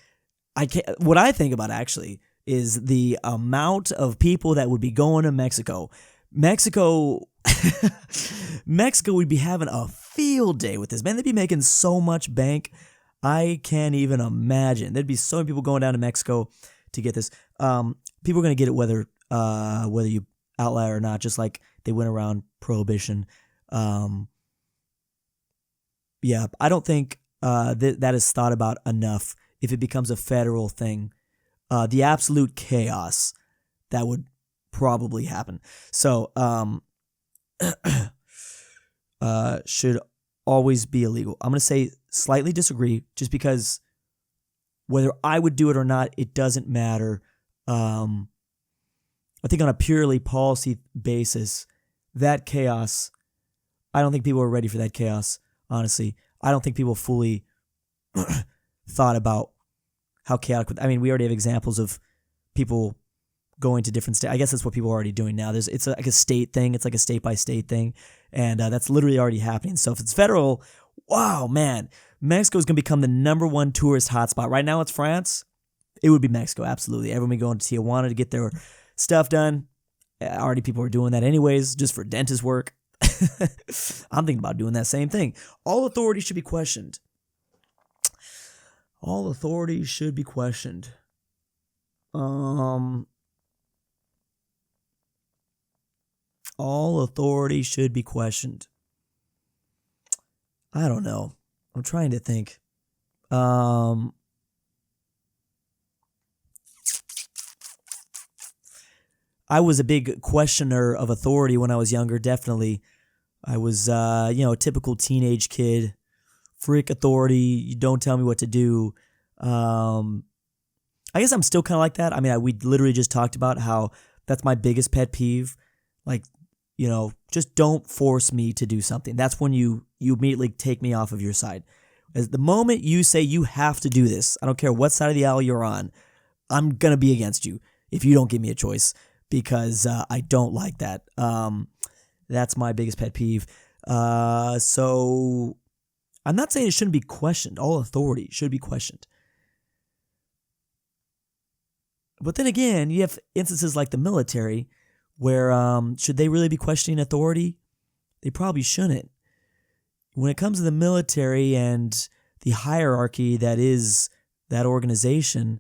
Speaker 1: what I think about actually is the amount of people that would be going to Mexico. Mexico would be having a field day with this. Man, they'd be making so much bank. I can't even imagine. There'd be so many people going down to Mexico to get this. People are going to get it whether you outlaw or not, just like they went around prohibition. Yeah, I don't think that is thought about enough if it becomes a federal thing. The absolute chaos that would probably happen. So, should always be illegal. I'm going to say slightly disagree just because whether I would do it or not, it doesn't matter. I think on a purely policy basis, that chaos, I don't think people are ready for that chaos. Honestly, I don't think people fully thought about how chaotic. I mean, we already have examples of people going to different states. I guess that's what people are already doing now. It's like a state thing. It's like a state by state thing, and that's literally already happening. So if it's federal, wow, man, Mexico is going to become the #1 tourist hotspot. Right now, it's France. It would be Mexico, absolutely. Everyone would be going to Tijuana to get their stuff done. Already, people are doing that anyways, just for dentist work. I'm thinking about doing that same thing. All authority should be questioned. All authority should be questioned. All authority should be questioned. I don't know. I'm trying to think. I was a big questioner of authority when I was younger, definitely. I was, a typical teenage kid. Frick authority, you don't tell me what to do. I guess I'm still kind of like that. I mean, we literally just talked about how that's my biggest pet peeve. Like, just don't force me to do something. That's when you immediately take me off of your side. As the moment you say you have to do this, I don't care what side of the aisle you're on, I'm going to be against you if you don't give me a choice, because I don't like that. That's my biggest pet peeve. So I'm not saying it shouldn't be questioned. All authority should be questioned. But then again, you have instances like the military where should they really be questioning authority? They probably shouldn't. When it comes to the military and the hierarchy that is that organization,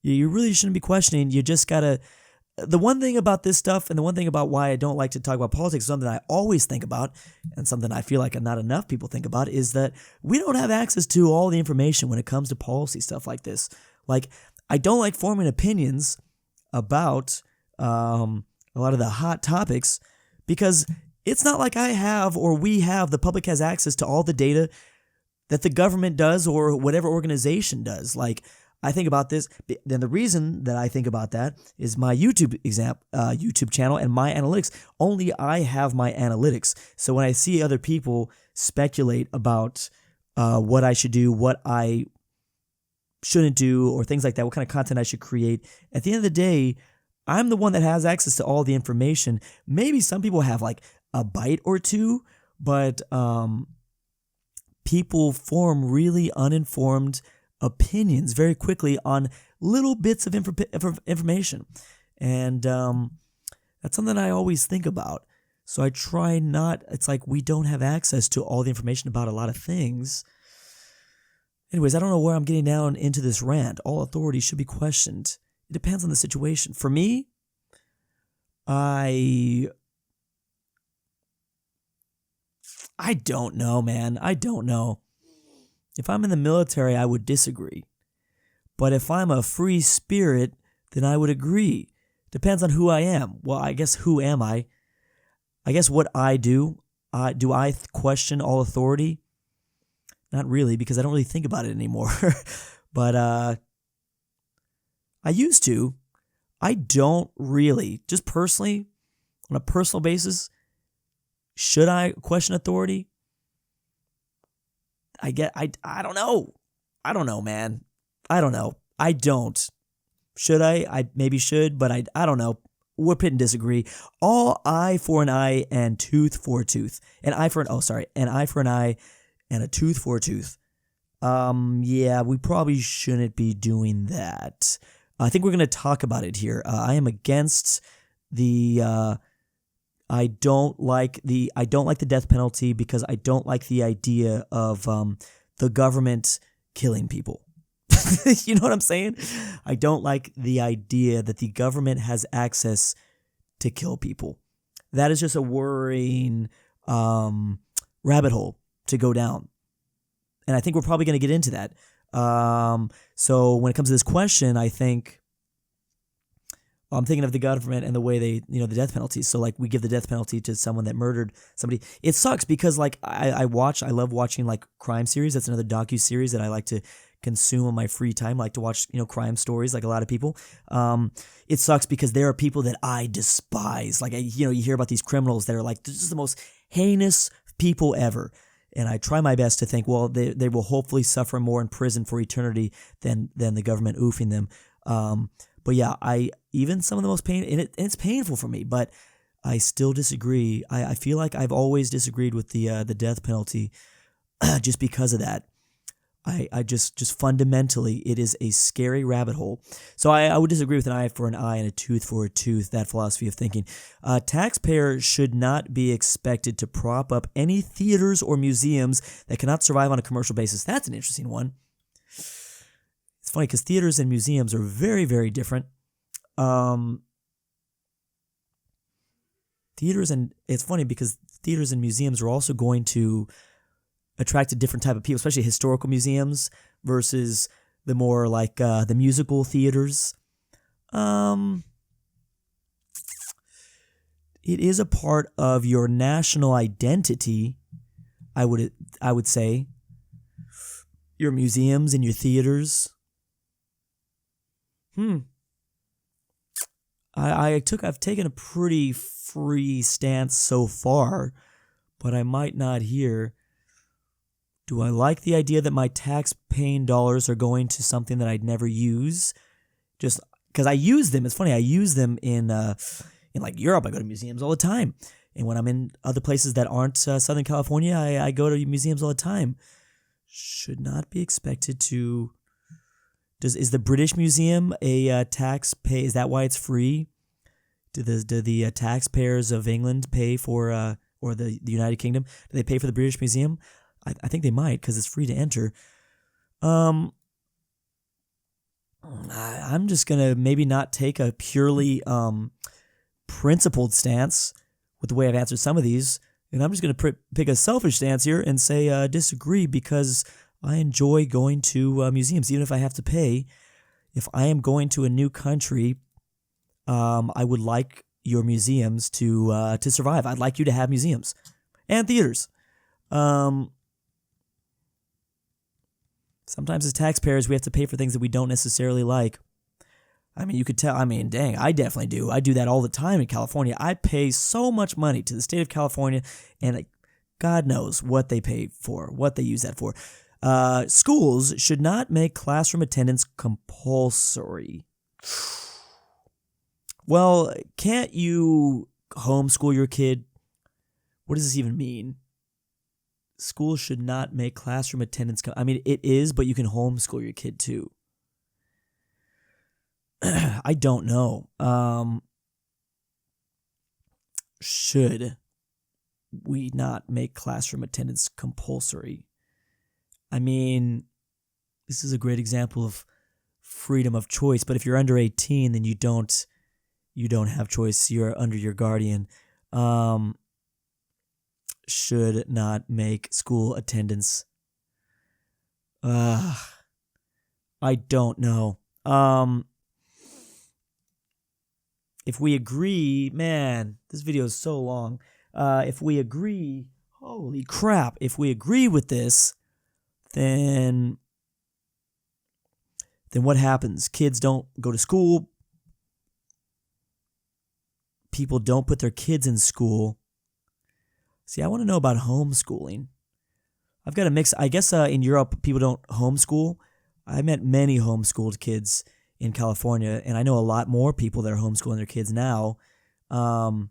Speaker 1: you really shouldn't be questioning. You just got to... The one thing about this stuff, and the one thing about why I don't like to talk about politics, something I always think about, and something I feel like not enough people think about, is that we don't have access to all the information when it comes to policy stuff like this. Like, I don't like forming opinions about a lot of the hot topics, because it's not like I have, or we have, the public has access to all the data that the government does or whatever organization does. Like, I think about this, then the reason that I think about that is my YouTube channel and my analytics. Only I have my analytics. So when I see other people speculate about what I should do, what I shouldn't do, or things like that, what kind of content I should create, at the end of the day, I'm the one that has access to all the information. Maybe some people have like a bite or two, but people form really uninformed opinions very quickly on little bits of information. And that's something I always think about. So I try not, it's like we don't have access to all the information about a lot of things. Anyways, I don't know where I'm getting down into this rant. All authority should be questioned. It depends on the situation. For me, I don't know, man. I don't know. If I'm in the military, I would disagree. But if I'm a free spirit, then I would agree. Depends on who I am. Well, I guess who am I? I guess what I do. Do I question all authority? Not really, because I don't really think about it anymore. But I used to. I don't really. Just personally, on a personal basis, should I question authority? I don't know. I don't know, man. I don't know. I don't. Should I? I maybe should, but I don't know. We're pit and disagree. All eye for an eye and tooth for a tooth. An eye for an eye and a tooth for a tooth. Yeah, we probably shouldn't be doing that. I think we're going to talk about it here. I am against the I don't like the death penalty because I don't like the idea of the government killing people. You know what I'm saying? I don't like the idea that the government has access to kill people. That is just a worrying rabbit hole to go down. And I think we're probably going to get into that. So when it comes to this question, I'm thinking of the government and the way they, the death penalty. So like we give the death penalty to someone that murdered somebody. It sucks because like I love watching like crime series. That's another docu-series that I like to consume on my free time. I like to watch, crime stories like a lot of people. It sucks because there are people that I despise. Like, you hear about these criminals that are like, this is the most heinous people ever. And I try my best to think, well, they will hopefully suffer more in prison for eternity than the government oofing them. But yeah, even some of the most pain, and it's painful for me, but I still disagree. I feel like I've always disagreed with the death penalty just because of that. I just fundamentally, it is a scary rabbit hole. So I would disagree with an eye for an eye and a tooth for a tooth, that philosophy of thinking. Taxpayers should not be expected to prop up any theaters or museums that cannot survive on a commercial basis. That's an interesting one. funny because theaters and museums are very, very different. Theaters, and it's funny because theaters and museums are also going to attract a different type of people, especially historical museums versus the more like the musical theaters. It is a part of your national identity, I would say. Your museums and your theaters. I've taken a pretty free stance so far, but I might not here. Do I like the idea that my tax-paying dollars are going to something that I'd never use? Just because I use them. It's funny, I use them in like Europe. I go to museums all the time. And when I'm in other places that aren't Southern California, I go to museums all the time. Should not be expected to... Is the British Museum a tax pay? Is that why it's free? Do the taxpayers of England pay for, or the United Kingdom, do they pay for the British Museum? I think they might because it's free to enter. I'm just going to maybe not take a purely principled stance with the way I've answered some of these. And I'm just going to pick a selfish stance here and say disagree because I enjoy going to museums, even if I have to pay. If I am going to a new country, I would like your museums to survive. I'd like you to have museums and theaters. Sometimes as taxpayers, we have to pay for things that we don't necessarily like. I mean, you could tell. I mean, dang, I definitely do. I do that all the time in California. I pay so much money to the state of California, and God knows what they pay for, what they use that for. Schools should not make classroom attendance compulsory. Well, can't you homeschool your kid? What does this even mean? Schools should not make classroom attendance. I mean, it is, but you can homeschool your kid too. I don't know. Should we not make classroom attendance compulsory? I mean, this is a great example of freedom of choice. But if you're under 18, then you don't have choice. You're under your guardian. Should not make school attendance. I don't know. If we agree, man, this video is so long. If we agree, holy crap, if we agree with this, then what happens? Kids don't go to school. People don't put their kids in school. See, I want to know about homeschooling. I've got a mix. I guess in Europe, people don't homeschool. I met many homeschooled kids in California, and I know a lot more people that are homeschooling their kids now. I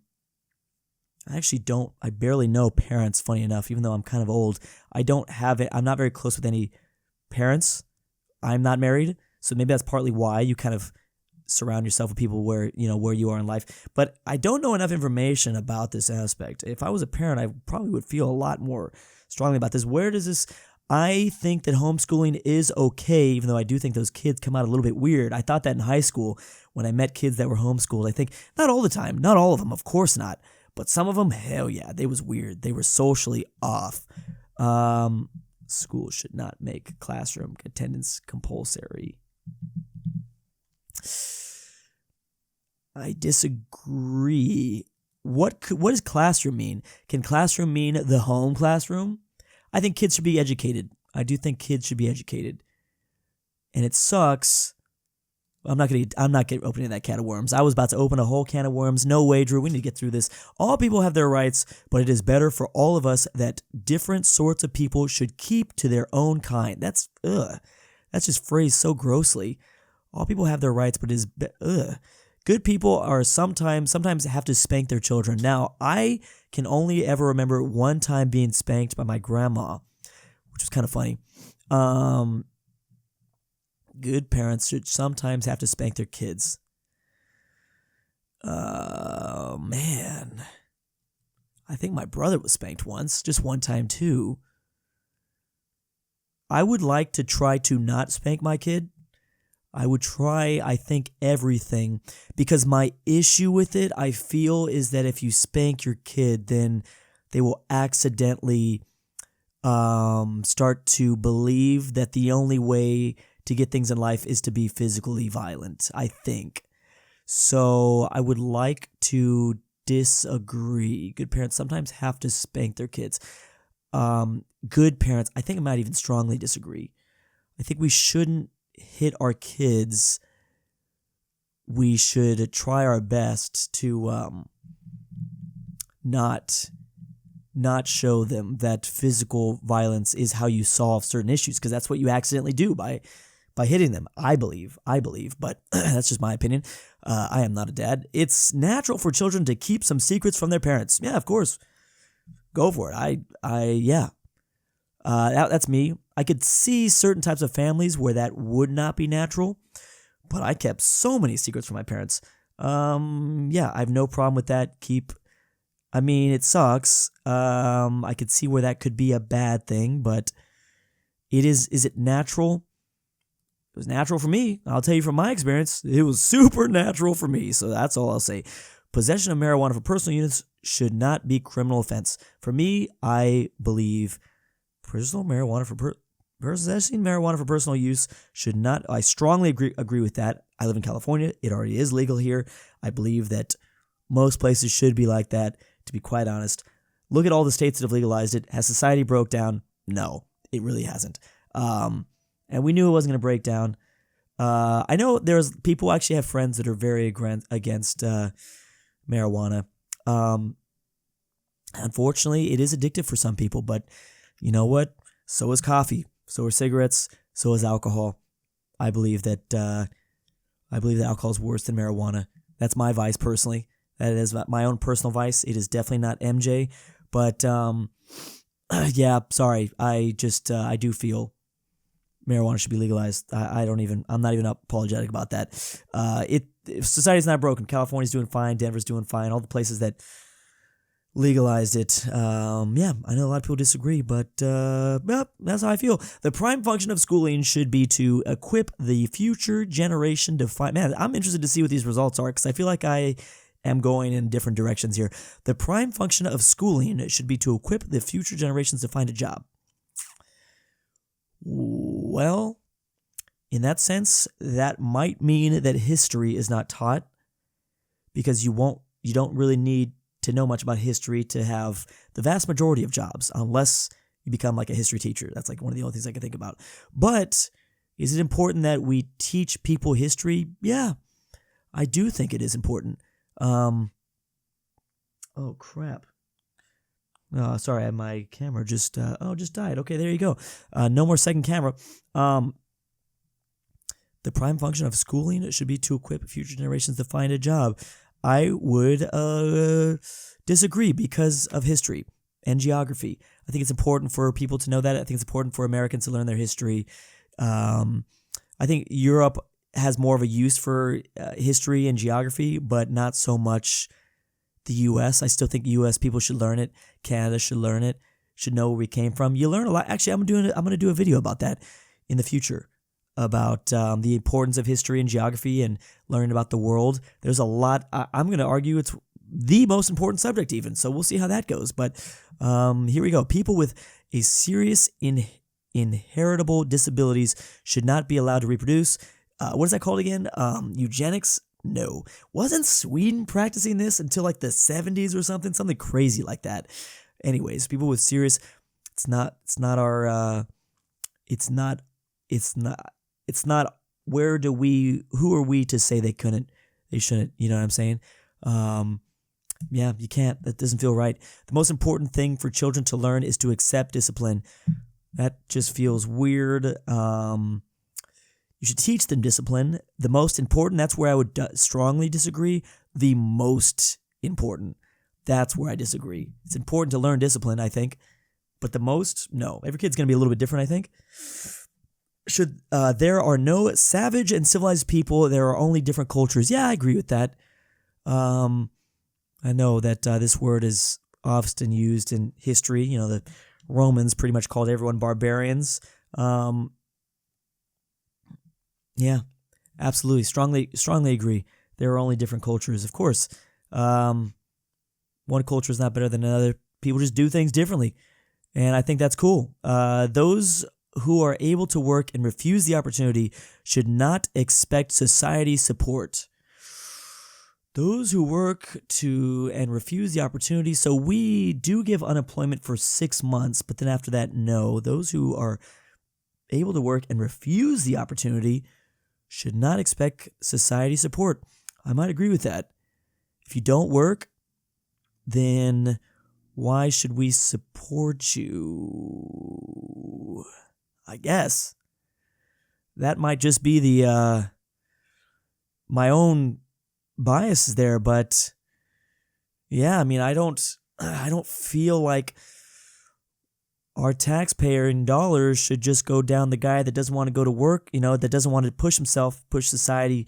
Speaker 1: barely know parents, funny enough, even though I'm kind of old. I'm not very close with any parents. I'm not married, so maybe that's partly why you kind of surround yourself with people where you are in life. But I don't know enough information about this aspect. If I was a parent, I probably would feel a lot more strongly about this. Where does this... I think that homeschooling is okay, even though I do think those kids come out a little bit weird. I thought that in high school when I met kids that were homeschooled. I think, not all the time, not all of them, of course not. But some of them, hell yeah, they was weird. They were socially off. School should not make classroom attendance compulsory. I disagree. What does classroom mean? Can classroom mean the home classroom? I think kids should be educated. I do think kids should be educated. And it sucks. I'm not opening that can of worms. I was about to open a whole can of worms. No way, Drew. We need to get through this. All people have their rights, but it is better for all of us that different sorts of people should keep to their own kind. That's just phrased so grossly. All people have their rights, but it is good people are sometimes have to spank their children. Now, I can only ever remember one time being spanked by my grandma, which was kind of funny. Good parents should sometimes have to spank their kids. Man. I think my brother was spanked once, just one time too. I would like to try to not spank my kid. I would try, I think, everything, because my issue with it, I feel, is that if you spank your kid, then they will accidentally start to believe that the only way to get things in life is to be physically violent, I think. So I would like to disagree. Good parents sometimes have to spank their kids. Good parents, I think I might even strongly disagree. I think we shouldn't hit our kids. We should try our best to not show them that physical violence is how you solve certain issues, because that's what you accidentally do by hitting them. I believe, but that's just my opinion. I am not a dad. It's natural for children to keep some secrets from their parents. Yeah, of course. Go for it. Yeah. That's me. I could see certain types of families where that would not be natural, but I kept so many secrets from my parents. Yeah, I have no problem with that. It sucks. I could see where that could be a bad thing, but is it natural? It was natural for me. I'll tell you from my experience, it was super natural for me. So that's all I'll say. Possession of marijuana for personal use should not be criminal offense. For me, I believe possessing marijuana for personal use should not. I strongly agree with that. I live in California. It already is legal here. I believe that most places should be like that, to be quite honest. Look at all the states that have legalized it. Has society broke down? No, it really hasn't. And we knew it wasn't going to break down. I know there's people actually have friends that are very against marijuana. Unfortunately, it is addictive for some people, but you know what? So is coffee. So are cigarettes. So is alcohol. I believe that alcohol is worse than marijuana. That's my vice personally. That is my own personal vice. It is definitely not MJ, but yeah, sorry. I do feel marijuana should be legalized. I'm not even apologetic about that. Society's not broken. California's doing fine. Denver's doing fine. All the places that legalized it. Yeah, I know a lot of people disagree, but that's how I feel. The prime function of schooling should be to equip the future generation to fight. Man, I'm interested to see what these results are, because I feel like I am going in different directions here. The prime function of schooling should be to equip the future generations to find a job. Well, in that sense, that might mean that history is not taught, because you don't really need to know much about history to have the vast majority of jobs, unless you become like a history teacher. That's like one of the only things I can think about. But is it important that we teach people history? Yeah, I do think it is important. Oh crap. Oh, sorry, my camera just died. Okay, there you go. No more second camera. The prime function of schooling should be to equip future generations to find a job. I would disagree because of history and geography. I think it's important for people to know that. I think it's important for Americans to learn their history. I think Europe has more of a use for history and geography, but not so much the U.S. I still think U.S. people should learn it. Canada should learn it. Should know where we came from. You learn a lot. Actually, I'm going to do a video about that in the future, about the importance of history and geography and learning about the world. There's a lot. I'm going to argue it's the most important subject even, so we'll see how that goes. But here we go. People with a serious inheritable disabilities should not be allowed to reproduce. What is that called again? Eugenics? No. Wasn't Sweden practicing this until like the 70s or something? Something crazy like that. Anyways, people with serious, it's not who are we to say they shouldn't, you know what I'm saying? Yeah, you can't. That doesn't feel right. The most important thing for children to learn is to accept discipline. That just feels weird. You should teach them discipline. The most important, that's where I would strongly disagree. The most important, that's where I disagree. It's important to learn discipline, I think. But the most, no. Every kid's going to be a little bit different, I think. There are no savage and civilized people. There are only different cultures. Yeah, I agree with that. I know that this word is often used in history. You know, the Romans pretty much called everyone barbarians. Yeah, Absolutely. Strongly agree. There are only different cultures, of course. One culture is not better than another. People just do things differently. And I think that's cool. Those who are able to work and refuse the opportunity should not expect society support. Those who work to and refuse the opportunity. So we do give unemployment for 6 months, but then after that, no. Those who are able to work and refuse the opportunity should not expect society support. I might agree with that. If you don't work, then why should we support you? I guess that might just be the my own bias there, but yeah, I mean, I don't feel like our taxpayer in dollars should just go down the guy that doesn't want to go to work, that doesn't want to push himself, push society.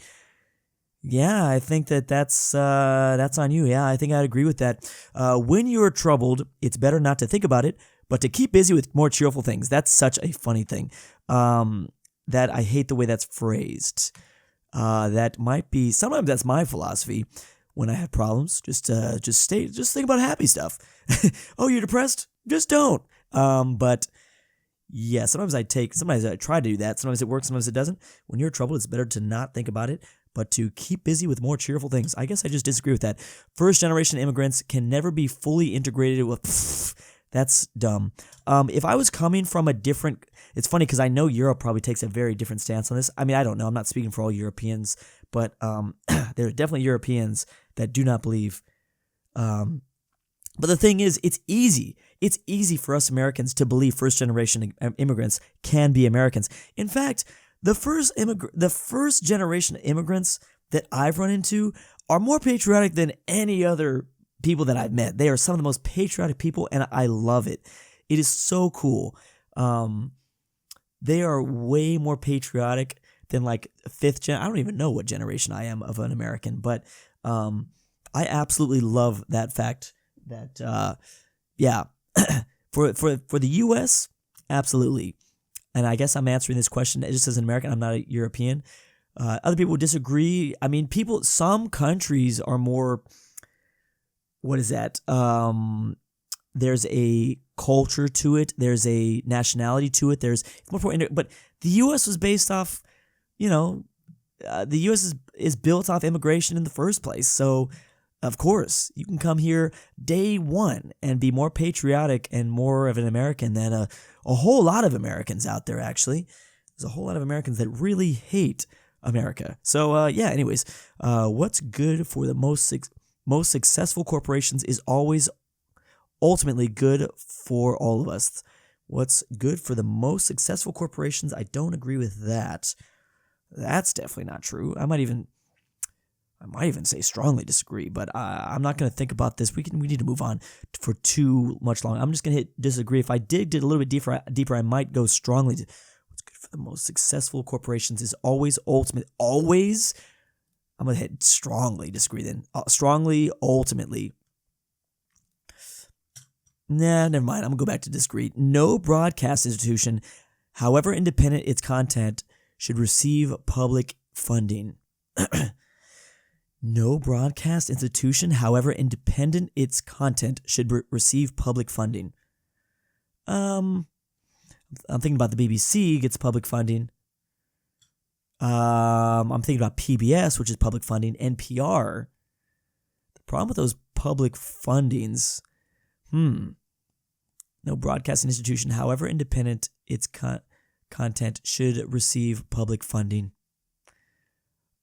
Speaker 1: Yeah, I think that's on you. Yeah, I think I'd agree with that. When you're troubled, it's better not to think about it, but to keep busy with more cheerful things. That's such a funny thing. That I hate the way that's phrased. That might be, sometimes that's my philosophy when I have problems. Just think about happy stuff. Oh, you're depressed? Just don't. But yeah, sometimes I try to do that. Sometimes it works, sometimes it doesn't. When you're in trouble, it's better to not think about it, but to keep busy with more cheerful things. I guess I just disagree with that. First generation immigrants can never be fully integrated with, that's dumb. If I was coming from a different, it's funny because I know Europe probably takes a very different stance on this. I mean, I don't know. I'm not speaking for all Europeans, but there are definitely Europeans that do not believe. But the thing is, it's easy. It's easy for us Americans to believe first generation immigrants can be Americans. In fact, the first generation immigrants that I've run into are more patriotic than any other people that I've met. They are some of the most patriotic people, and I love it. It is so cool. They are way more patriotic than like fifth gen. I don't even know what generation I am of an American, but I absolutely love that fact that yeah, for the U.S., absolutely. And I guess I'm answering this question just as an American. I'm not a European. Other people would disagree. I mean, some countries are more, what is that? There's a culture to it. There's a nationality to it. But the U.S. was based off, the U.S. is built off immigration in the first place. So, of course, you can come here day one and be more patriotic and more of an American than a whole lot of Americans out there, actually. There's a whole lot of Americans that really hate America. So, yeah, anyways, what's good for the most successful corporations is always ultimately good for all of us. What's good for the most successful corporations? I don't agree with that. That's definitely not true. I might even say strongly disagree, but I'm not going to think about this. We need to move on for too much long. I'm just going to hit disagree. If I dig a little bit deeper, I might go strongly. What's good for the most successful corporations is always ultimate. Always. I'm going to hit strongly disagree then. Strongly, ultimately. Nah, never mind. I'm going to go back to disagree. No broadcast institution, however independent its content, should receive public funding. No broadcast institution, however independent its content, should receive public funding. I'm thinking about the BBC gets public funding. I'm thinking about PBS, which is public funding. NPR. The problem with those public fundings, no broadcasting institution, however independent its content, should receive public funding.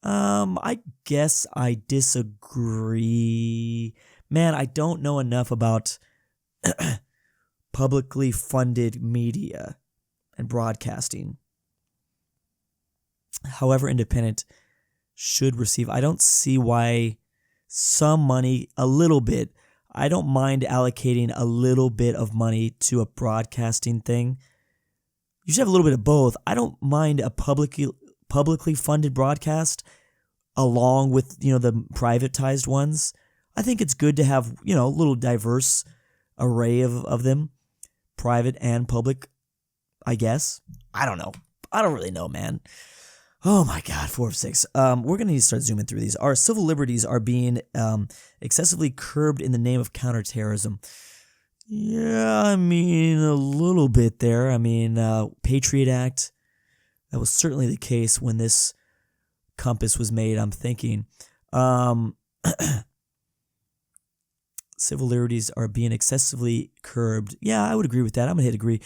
Speaker 1: I guess I disagree. Man, I don't know enough about publicly funded media and broadcasting. However independent should receive. I don't see why some money, a little bit. I don't mind allocating a little bit of money to a broadcasting thing. You should have a little bit of both. I don't mind a publicly funded broadcast along with, the privatized ones. I think it's good to have, a little diverse array of them, private and public, I guess. I don't know. I don't really know, man. Oh my God, 4 of 6. We're going to need to start zooming through these. Our civil liberties are being excessively curbed in the name of counterterrorism. Yeah, I mean, a little bit there. I mean, Patriot Act, that was certainly the case when this compass was made, I'm thinking. Civil liberties are being excessively curbed. Yeah, I would agree with that. I'm going to hit agree.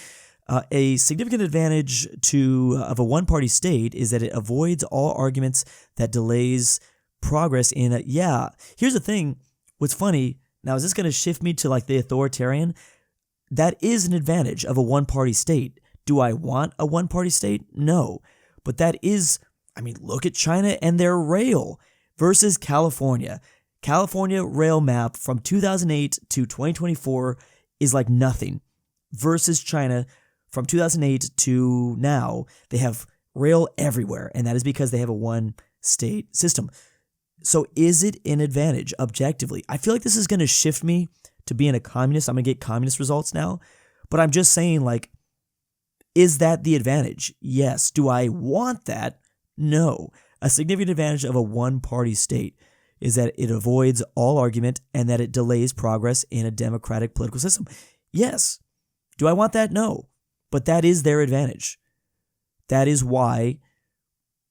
Speaker 1: A significant advantage of a one-party state is that it avoids all arguments that delays progress in a... Yeah, here's the thing. What's funny, now is this going to shift me to like the authoritarian? That is an advantage of a one-party state. Do I want a one-party state? No. But that is... I mean, look at China and their rail versus California. California rail map from 2008 to 2024 is like nothing. Versus China from 2008 to now, they have rail everywhere, and that is because they have a one-state system. So is it an advantage objectively? I feel like this is going to shift me to being a communist. I'm going to get communist results now, but I'm just saying, like, is that the advantage? Yes. Do I want that? No. A significant advantage of a one-party state is that it avoids all argument and that it delays progress in a democratic political system. Yes. Do I want that? No. But that is their advantage. That is why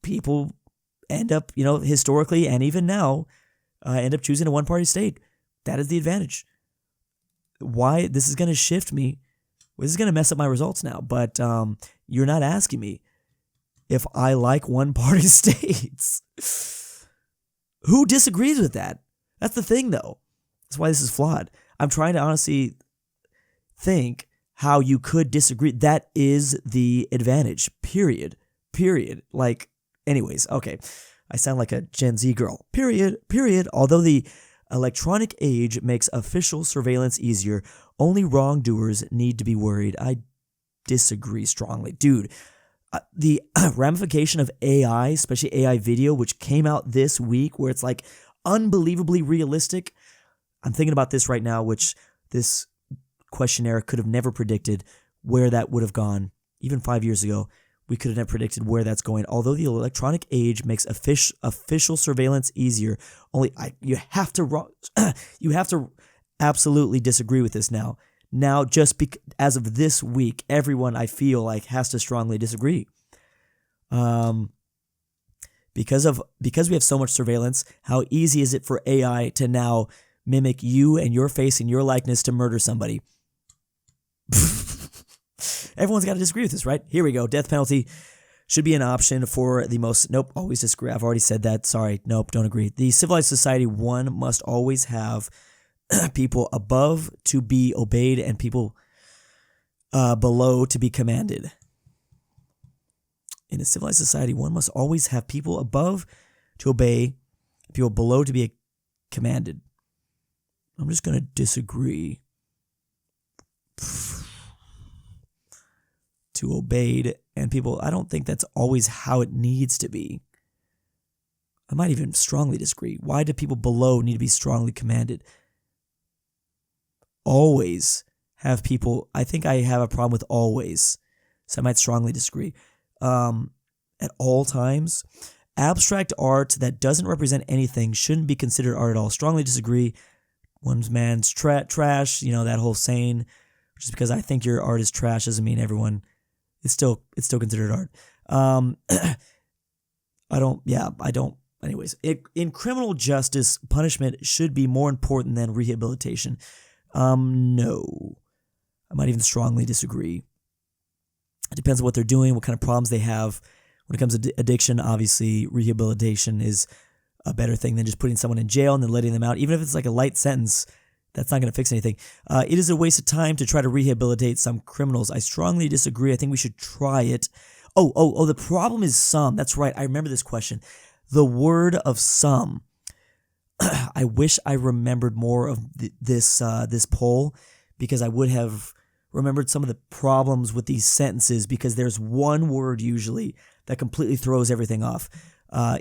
Speaker 1: people end up, historically and even now, end up choosing a one-party state. That is the advantage. Why? This is going to shift me. This is going to mess up my results now. But you're not asking me if I like one-party states. Who disagrees with that? That's the thing, though. That's why this is flawed. I'm trying to honestly think how you could disagree. That is the advantage. Period. Like, anyways, okay. I sound like a Gen Z girl. Period. Although the electronic age makes official surveillance easier, only wrongdoers need to be worried. I disagree strongly. Dude, the ramification of AI, especially AI video, which came out this week, where it's like unbelievably realistic. I'm thinking about this right now, which this questionnaire could have never predicted where that would have gone. Even 5 years ago, we could have never predicted where that's going. Although the electronic age makes official surveillance easier, you have to absolutely disagree with this now. Now, as of this week, everyone I feel like has to strongly disagree. Because we have so much surveillance, how easy is it for AI to now mimic you and your face and your likeness to murder somebody? Everyone's got to disagree with this, right? Here we go. Death penalty should be an option for the most... Nope, always disagree. I've already said that. Sorry. Nope, don't agree. The civilized society, one must always have people above to be obeyed and people below to be commanded. In a civilized society, one must always have people above to obey, people below to be commanded. I'm just going to disagree. To obeyed and people, I don't think that's always how it needs to be. I might even strongly disagree. Why do people below need to be strongly commanded? Always have people, I think I have a problem with always, so I might strongly disagree. At all times, abstract art that doesn't represent anything shouldn't be considered art at all. Strongly disagree. One's man's trash, that whole saying, just because I think your art is trash doesn't mean everyone, it's still considered art. Anyways, in criminal justice, punishment should be more important than rehabilitation. No. I might even strongly disagree. It depends on what they're doing, what kind of problems they have. When it comes to addiction, obviously, rehabilitation is a better thing than just putting someone in jail and then letting them out. Even if it's like a light sentence, that's not going to fix anything. It is a waste of time to try to rehabilitate some criminals. I strongly disagree. I think we should try it. Oh, the problem is some. That's right. I remember this question. The word of some. I wish I remembered more of this poll, because I would have remembered some of the problems with these sentences, because there's one word usually that completely throws everything off.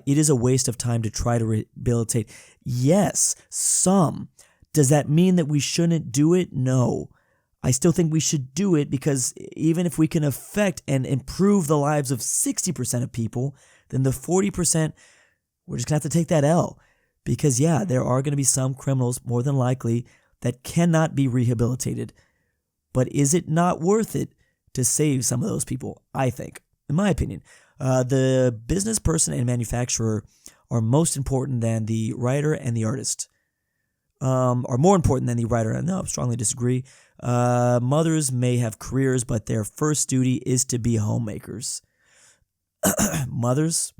Speaker 1: It is a waste of time to try to rehabilitate. Yes, some. Does that mean that we shouldn't do it? No. I still think we should do it, because even if we can affect and improve the lives of 60% of people, then the 40%, we're just going to have to take that L. Because, yeah, there are going to be some criminals, more than likely, that cannot be rehabilitated. But is it not worth it to save some of those people? I think, in my opinion. The business person and manufacturer are most important than the writer and the artist. Are more important than the writer. No, I strongly disagree. Mothers may have careers, but their first duty is to be homemakers. Mothers?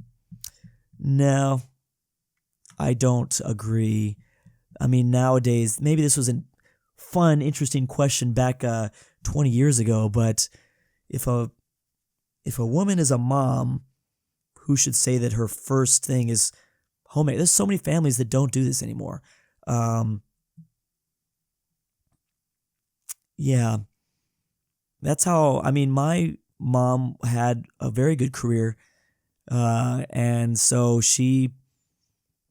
Speaker 1: No, I don't agree. I mean, nowadays, maybe this was a fun, interesting question back 20 years ago, but if a woman is a mom, who should say that her first thing is homemade? There's so many families that don't do this anymore. Yeah, that's how, I mean, my mom had a very good career, and so she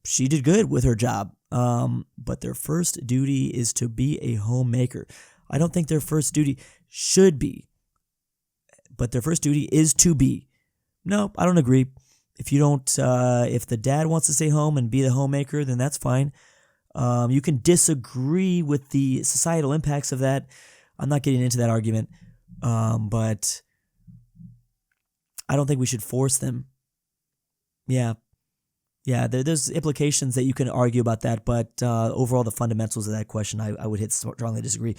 Speaker 1: did good with her job. But their first duty is to be a homemaker. I don't think their first duty should be, but their first duty is to be. No, I don't agree. If you don't, if the dad wants to stay home and be the homemaker, then that's fine. You can disagree with the societal impacts of that. I'm not getting into that argument, but I don't think we should force them. Yeah, there's implications that you can argue about that, but overall, the fundamentals of that question, I would strongly disagree.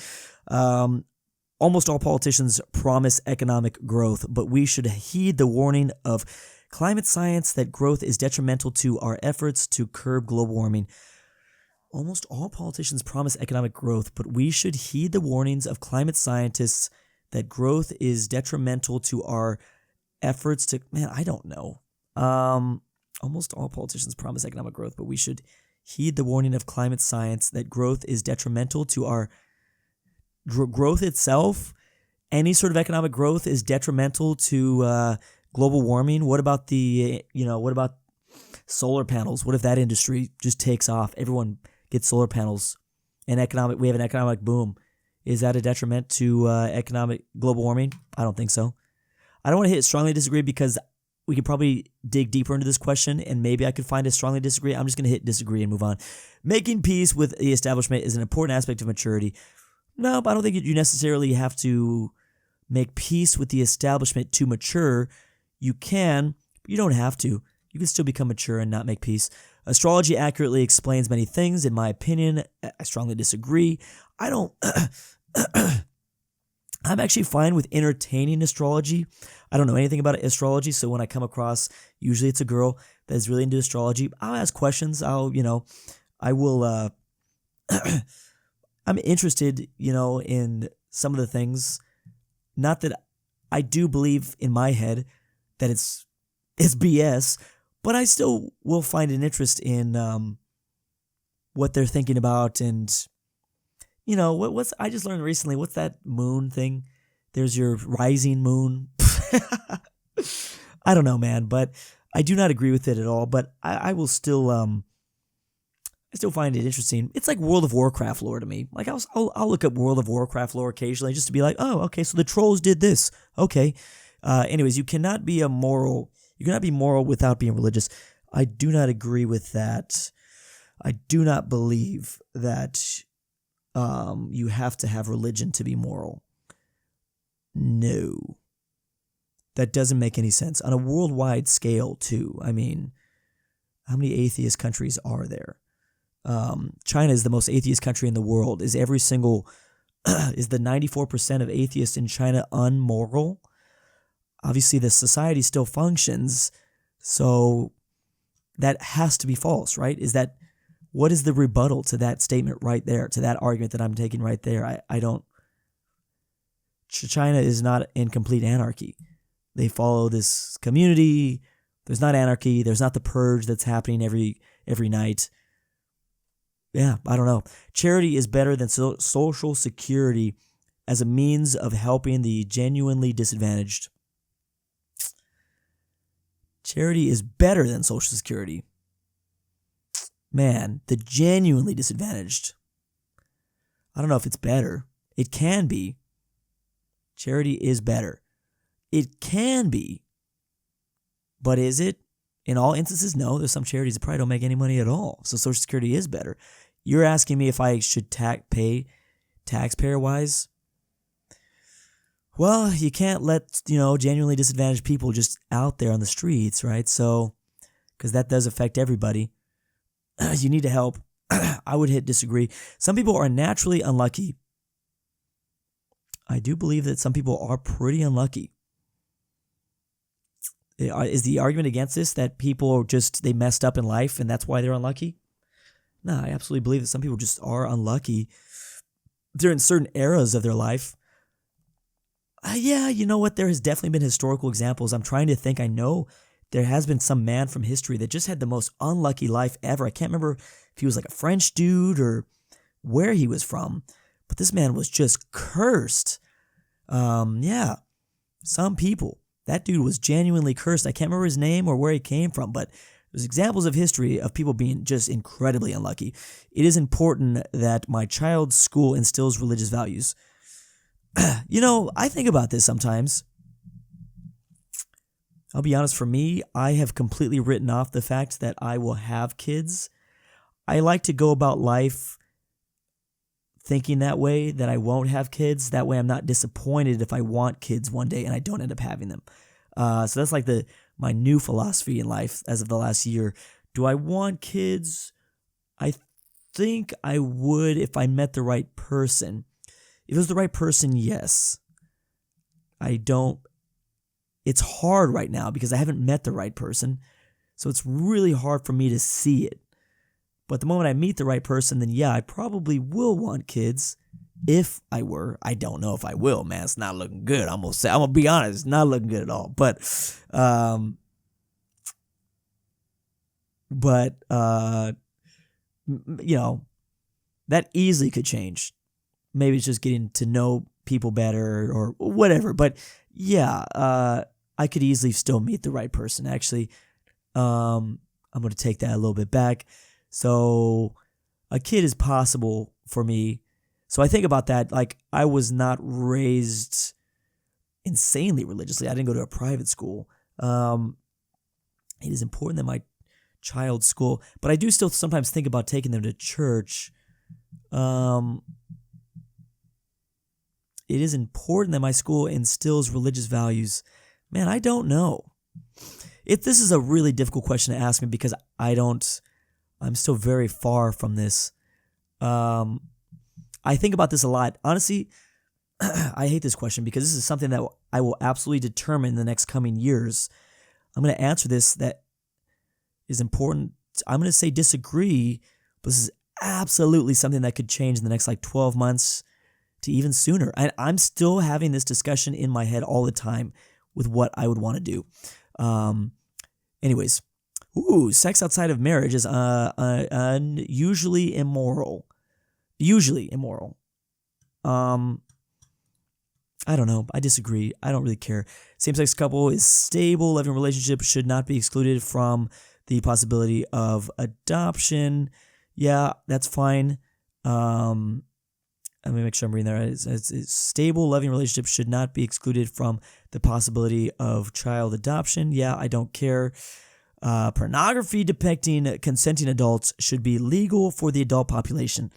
Speaker 1: Almost all politicians promise economic growth, but we should heed the warning of climate science that growth is detrimental to our efforts to curb global warming. Almost all politicians promise economic growth, but we should heed the warnings of climate scientists that growth is detrimental to our efforts to... Man, I don't know. Almost all politicians promise economic growth, but we should heed the warning of climate science that growth is detrimental to our... Growth itself, any sort of economic growth is detrimental to global warming. What about what about solar panels? What if that industry just takes off? Everyone gets solar panels, and we have an economic boom. Is that a detriment to economic global warming? I don't think so. I don't want to hit strongly disagree because we could probably dig deeper into this question, and maybe I could find a strongly disagree. I'm just going to hit disagree and move on. Making peace with the establishment is an important aspect of maturity. No, but I don't think you necessarily have to make peace with the establishment to mature. You can, but you don't have to. You can still become mature and not make peace. Astrology accurately explains many things. In my opinion, I strongly disagree. I don't... I'm actually fine with entertaining astrology. I don't know anything about astrology, so when I come across, usually it's a girl that is really into astrology, I'll ask questions. I will... I'm interested, in some of the things. Not that I do believe in my head that it's BS, but I still will find an interest in what they're thinking about. And what's I just learned recently. What's that moon thing? There's your rising moon. I don't know, man, but I do not agree with it at all. But I will still I still find it interesting. It's like World of Warcraft lore to me. Like I'll look up World of Warcraft lore occasionally just to be like, oh, okay, so the trolls did this. Okay. Anyways, you cannot be moral without being religious. I do not agree with that. I do not believe that you have to have religion to be moral. No. That doesn't make any sense. On a worldwide scale, too. I mean, how many atheist countries are there? China is the most atheist country in the world. Is the 94% of atheists in China unmoral? Obviously, the society still functions, so that has to be false, right? What is the rebuttal to that statement right there, to that argument that I'm taking right there? China is not in complete anarchy. They follow this community. There's not anarchy. There's not the purge that's happening every night. Yeah, I don't know. Charity is better than social security as a means of helping the genuinely disadvantaged. Charity is better than social security. Man, the genuinely disadvantaged. I don't know if it's better. It can be. Charity is better. It can be. But is it? In all instances, no. There's some charities that probably don't make any money at all. So Social Security is better. You're asking me if I should pay taxpayer-wise? Well, you can't let, genuinely disadvantaged people just out there on the streets, right? So, because that does affect everybody. You need to help. I would disagree. Some people are naturally unlucky. I do believe that some people are pretty unlucky. Is the argument against this that people they messed up in life and that's why they're unlucky? No, I absolutely believe that some people just are unlucky. They're in certain eras of their life. Yeah, you know what? There has definitely been historical examples. I'm trying to think. I know there has been some man from history that just had the most unlucky life ever. I can't remember if he was like a French dude or where he was from, but this man was just cursed. Yeah, some people. That dude was genuinely cursed. I can't remember his name or where he came from, but there's examples of history of people being just incredibly unlucky. It is important that my child's school instills religious values. I think about this sometimes. I'll be honest, for me, I have completely written off the fact that I will have kids. I like to go about life thinking that way, that I won't have kids. That way I'm not disappointed if I want kids one day and I don't end up having them. So that's like my new philosophy in life as of the last year. Do I want kids? I think I would if I met the right person. If it was the right person, yes. I don't. It's hard right now because I haven't met the right person. So it's really hard for me to see it. But the moment I meet the right person, then yeah, I probably will want kids if I were. I don't know if I will, man. It's not looking good. I'm gonna be honest, it's not looking good at all. But that easily could change. Maybe it's just getting to know people better or whatever. But yeah, I could easily still meet the right person. Actually, I'm going to take that a little bit back. So a kid is possible for me. So I think about that. Like, I was not raised insanely religiously. I didn't go to a private school. It is important that my child's school, but I do still sometimes think about taking them to church. It is important that my school instills religious values. Man, I don't know. This is a really difficult question to ask me because I'm still very far from this. I think about this a lot. Honestly, I hate this question because this is something that I will absolutely determine in the next coming years. I'm going to answer this that is important. I'm going to say disagree, but this is absolutely something that could change in the next 12 months to even sooner. I'm still having this discussion in my head all the time with what I would want to do. Anyways, sex outside of marriage is usually immoral. Usually immoral. I don't know. I disagree. I don't really care. Same-sex couple is stable. Living relationship should not be excluded from the possibility of adoption. Yeah, that's fine. Let me make sure I'm reading that right. It's stable, loving relationship should not be excluded from the possibility of child adoption. Yeah, I don't care. Pornography depicting consenting adults should be legal for the adult population.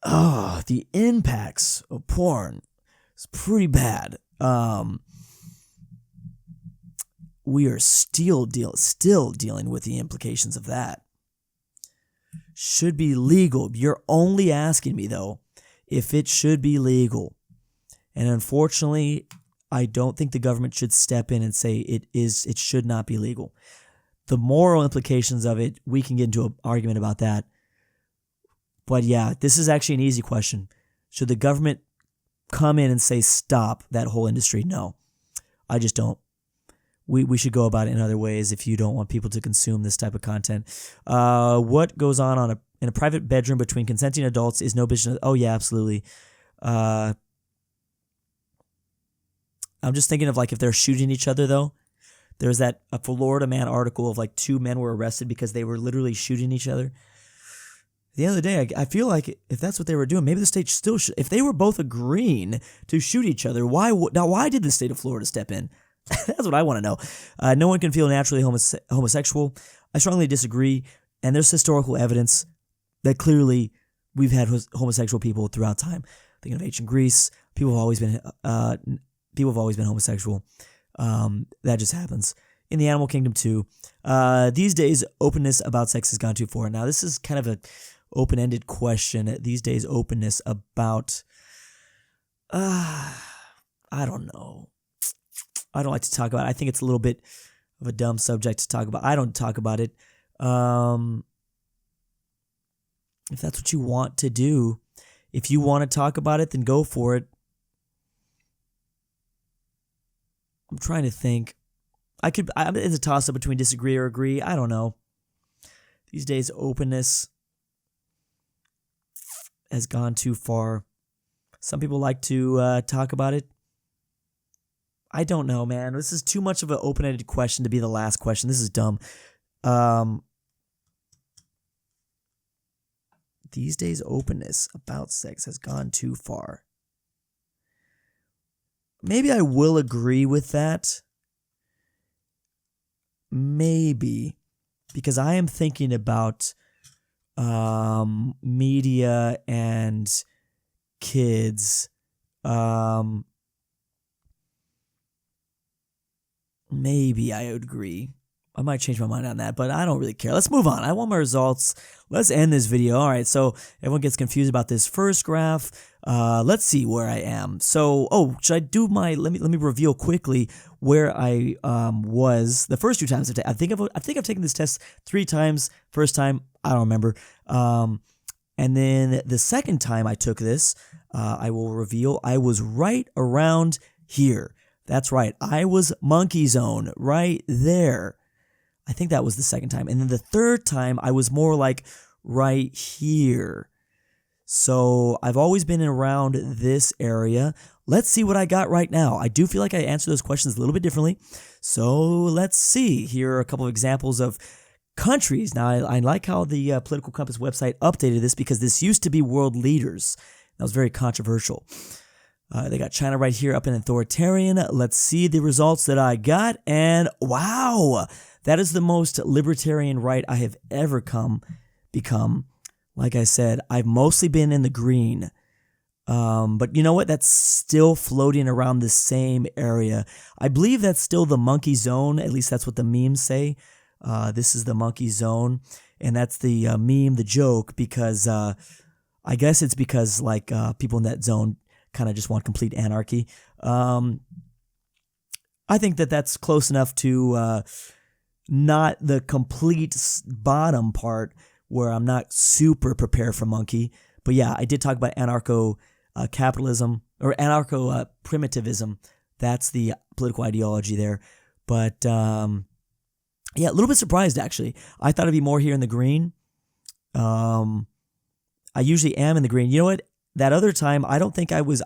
Speaker 1: The impacts of porn is pretty bad. We are still dealing with the implications of that. Should be legal. You're only asking me, though, if it should be legal. And unfortunately, I don't think the government should step in and say it should not be legal. The moral implications of it, we can get into an argument about that. But yeah, this is actually an easy question. Should the government come in and say stop that whole industry? No, I just don't. We should go about it in other ways if you don't want people to consume this type of content. What goes on in a private bedroom between consenting adults is no business. Oh yeah, absolutely. I'm just thinking of if they're shooting each other though. There's a Florida Man article of 2 men were arrested because they were literally shooting each other. At the end of the day, I feel like if that's what they were doing, maybe the state still should. If they were both agreeing to shoot each other, why did the state of Florida step in? That's what I want to know. No one can feel naturally homosexual. I strongly disagree. And there's historical evidence that clearly we've had homosexual people throughout time. Thinking of ancient Greece, people have always been homosexual. That just happens. In the animal kingdom too. These days, openness about sex has gone too far. Now, this is kind of an open-ended question. These days, openness about, I don't know. I don't like to talk about it. I think it's a little bit of a dumb subject to talk about. I don't talk about it. If that's what you want to do, if you want to talk about it, then go for it. I'm trying to think. It's a toss-up between disagree or agree. I don't know. These days, openness has gone too far. Some people like to talk about it. I don't know, man. This is too much of an open-ended question to be the last question. This is dumb. These days, openness about sex has gone too far. Maybe I will agree with that. Maybe. Because I am thinking about media and kids. Maybe I would agree. I might change my mind on that, but I don't really care. Let's move on. I want my results. Let's end this video. All right, so everyone gets confused about this first graph. Let's see where I am. So, should I do my? Let me reveal quickly where I was the first 2 times. I think I've taken this test 3 times. First time, I don't remember. And then the second time I took this, I will reveal I was right around here. That's right. I was monkey zone right there. I think that was the second time. And then the third time, I was more like right here. So I've always been around this area. Let's see what I got right now. I do feel like I answered those questions a little bit differently. So let's see. Here are a couple of examples of countries. Now, I like how the Political Compass website updated this because this used to be world leaders. That was very controversial. They got China right here up in authoritarian. Let's see the results that I got. And wow, that is the most libertarian right I have ever become. Like I said, I've mostly been in the green. But you know what? That's still floating around the same area. I believe that's still the monkey zone. At least that's what the memes say. This is the monkey zone. And that's the meme, the joke, because I guess it's because like people in that zone kind of just want complete anarchy. I think that's close enough to not the complete bottom part where I'm not super prepared for monkey. But yeah, I did talk about anarcho-capitalism or anarcho-primitivism. That's the political ideology there. But yeah, a little bit surprised actually. I thought it'd be more here in the green. I usually am in the green. You know what? That other time, I don't think I was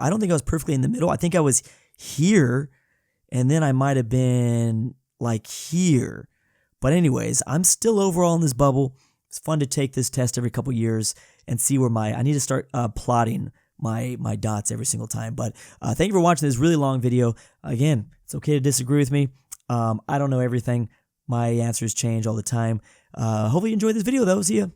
Speaker 1: perfectly in the middle. I think I was here, and then I might have been like here. But anyways, I'm still overall in this bubble. It's fun to take this test every couple years and see where I need to start plotting my dots every single time. But thank you for watching this really long video. Again, it's okay to disagree with me. I don't know everything. My answers change all the time. Hopefully you enjoyed this video though. See ya.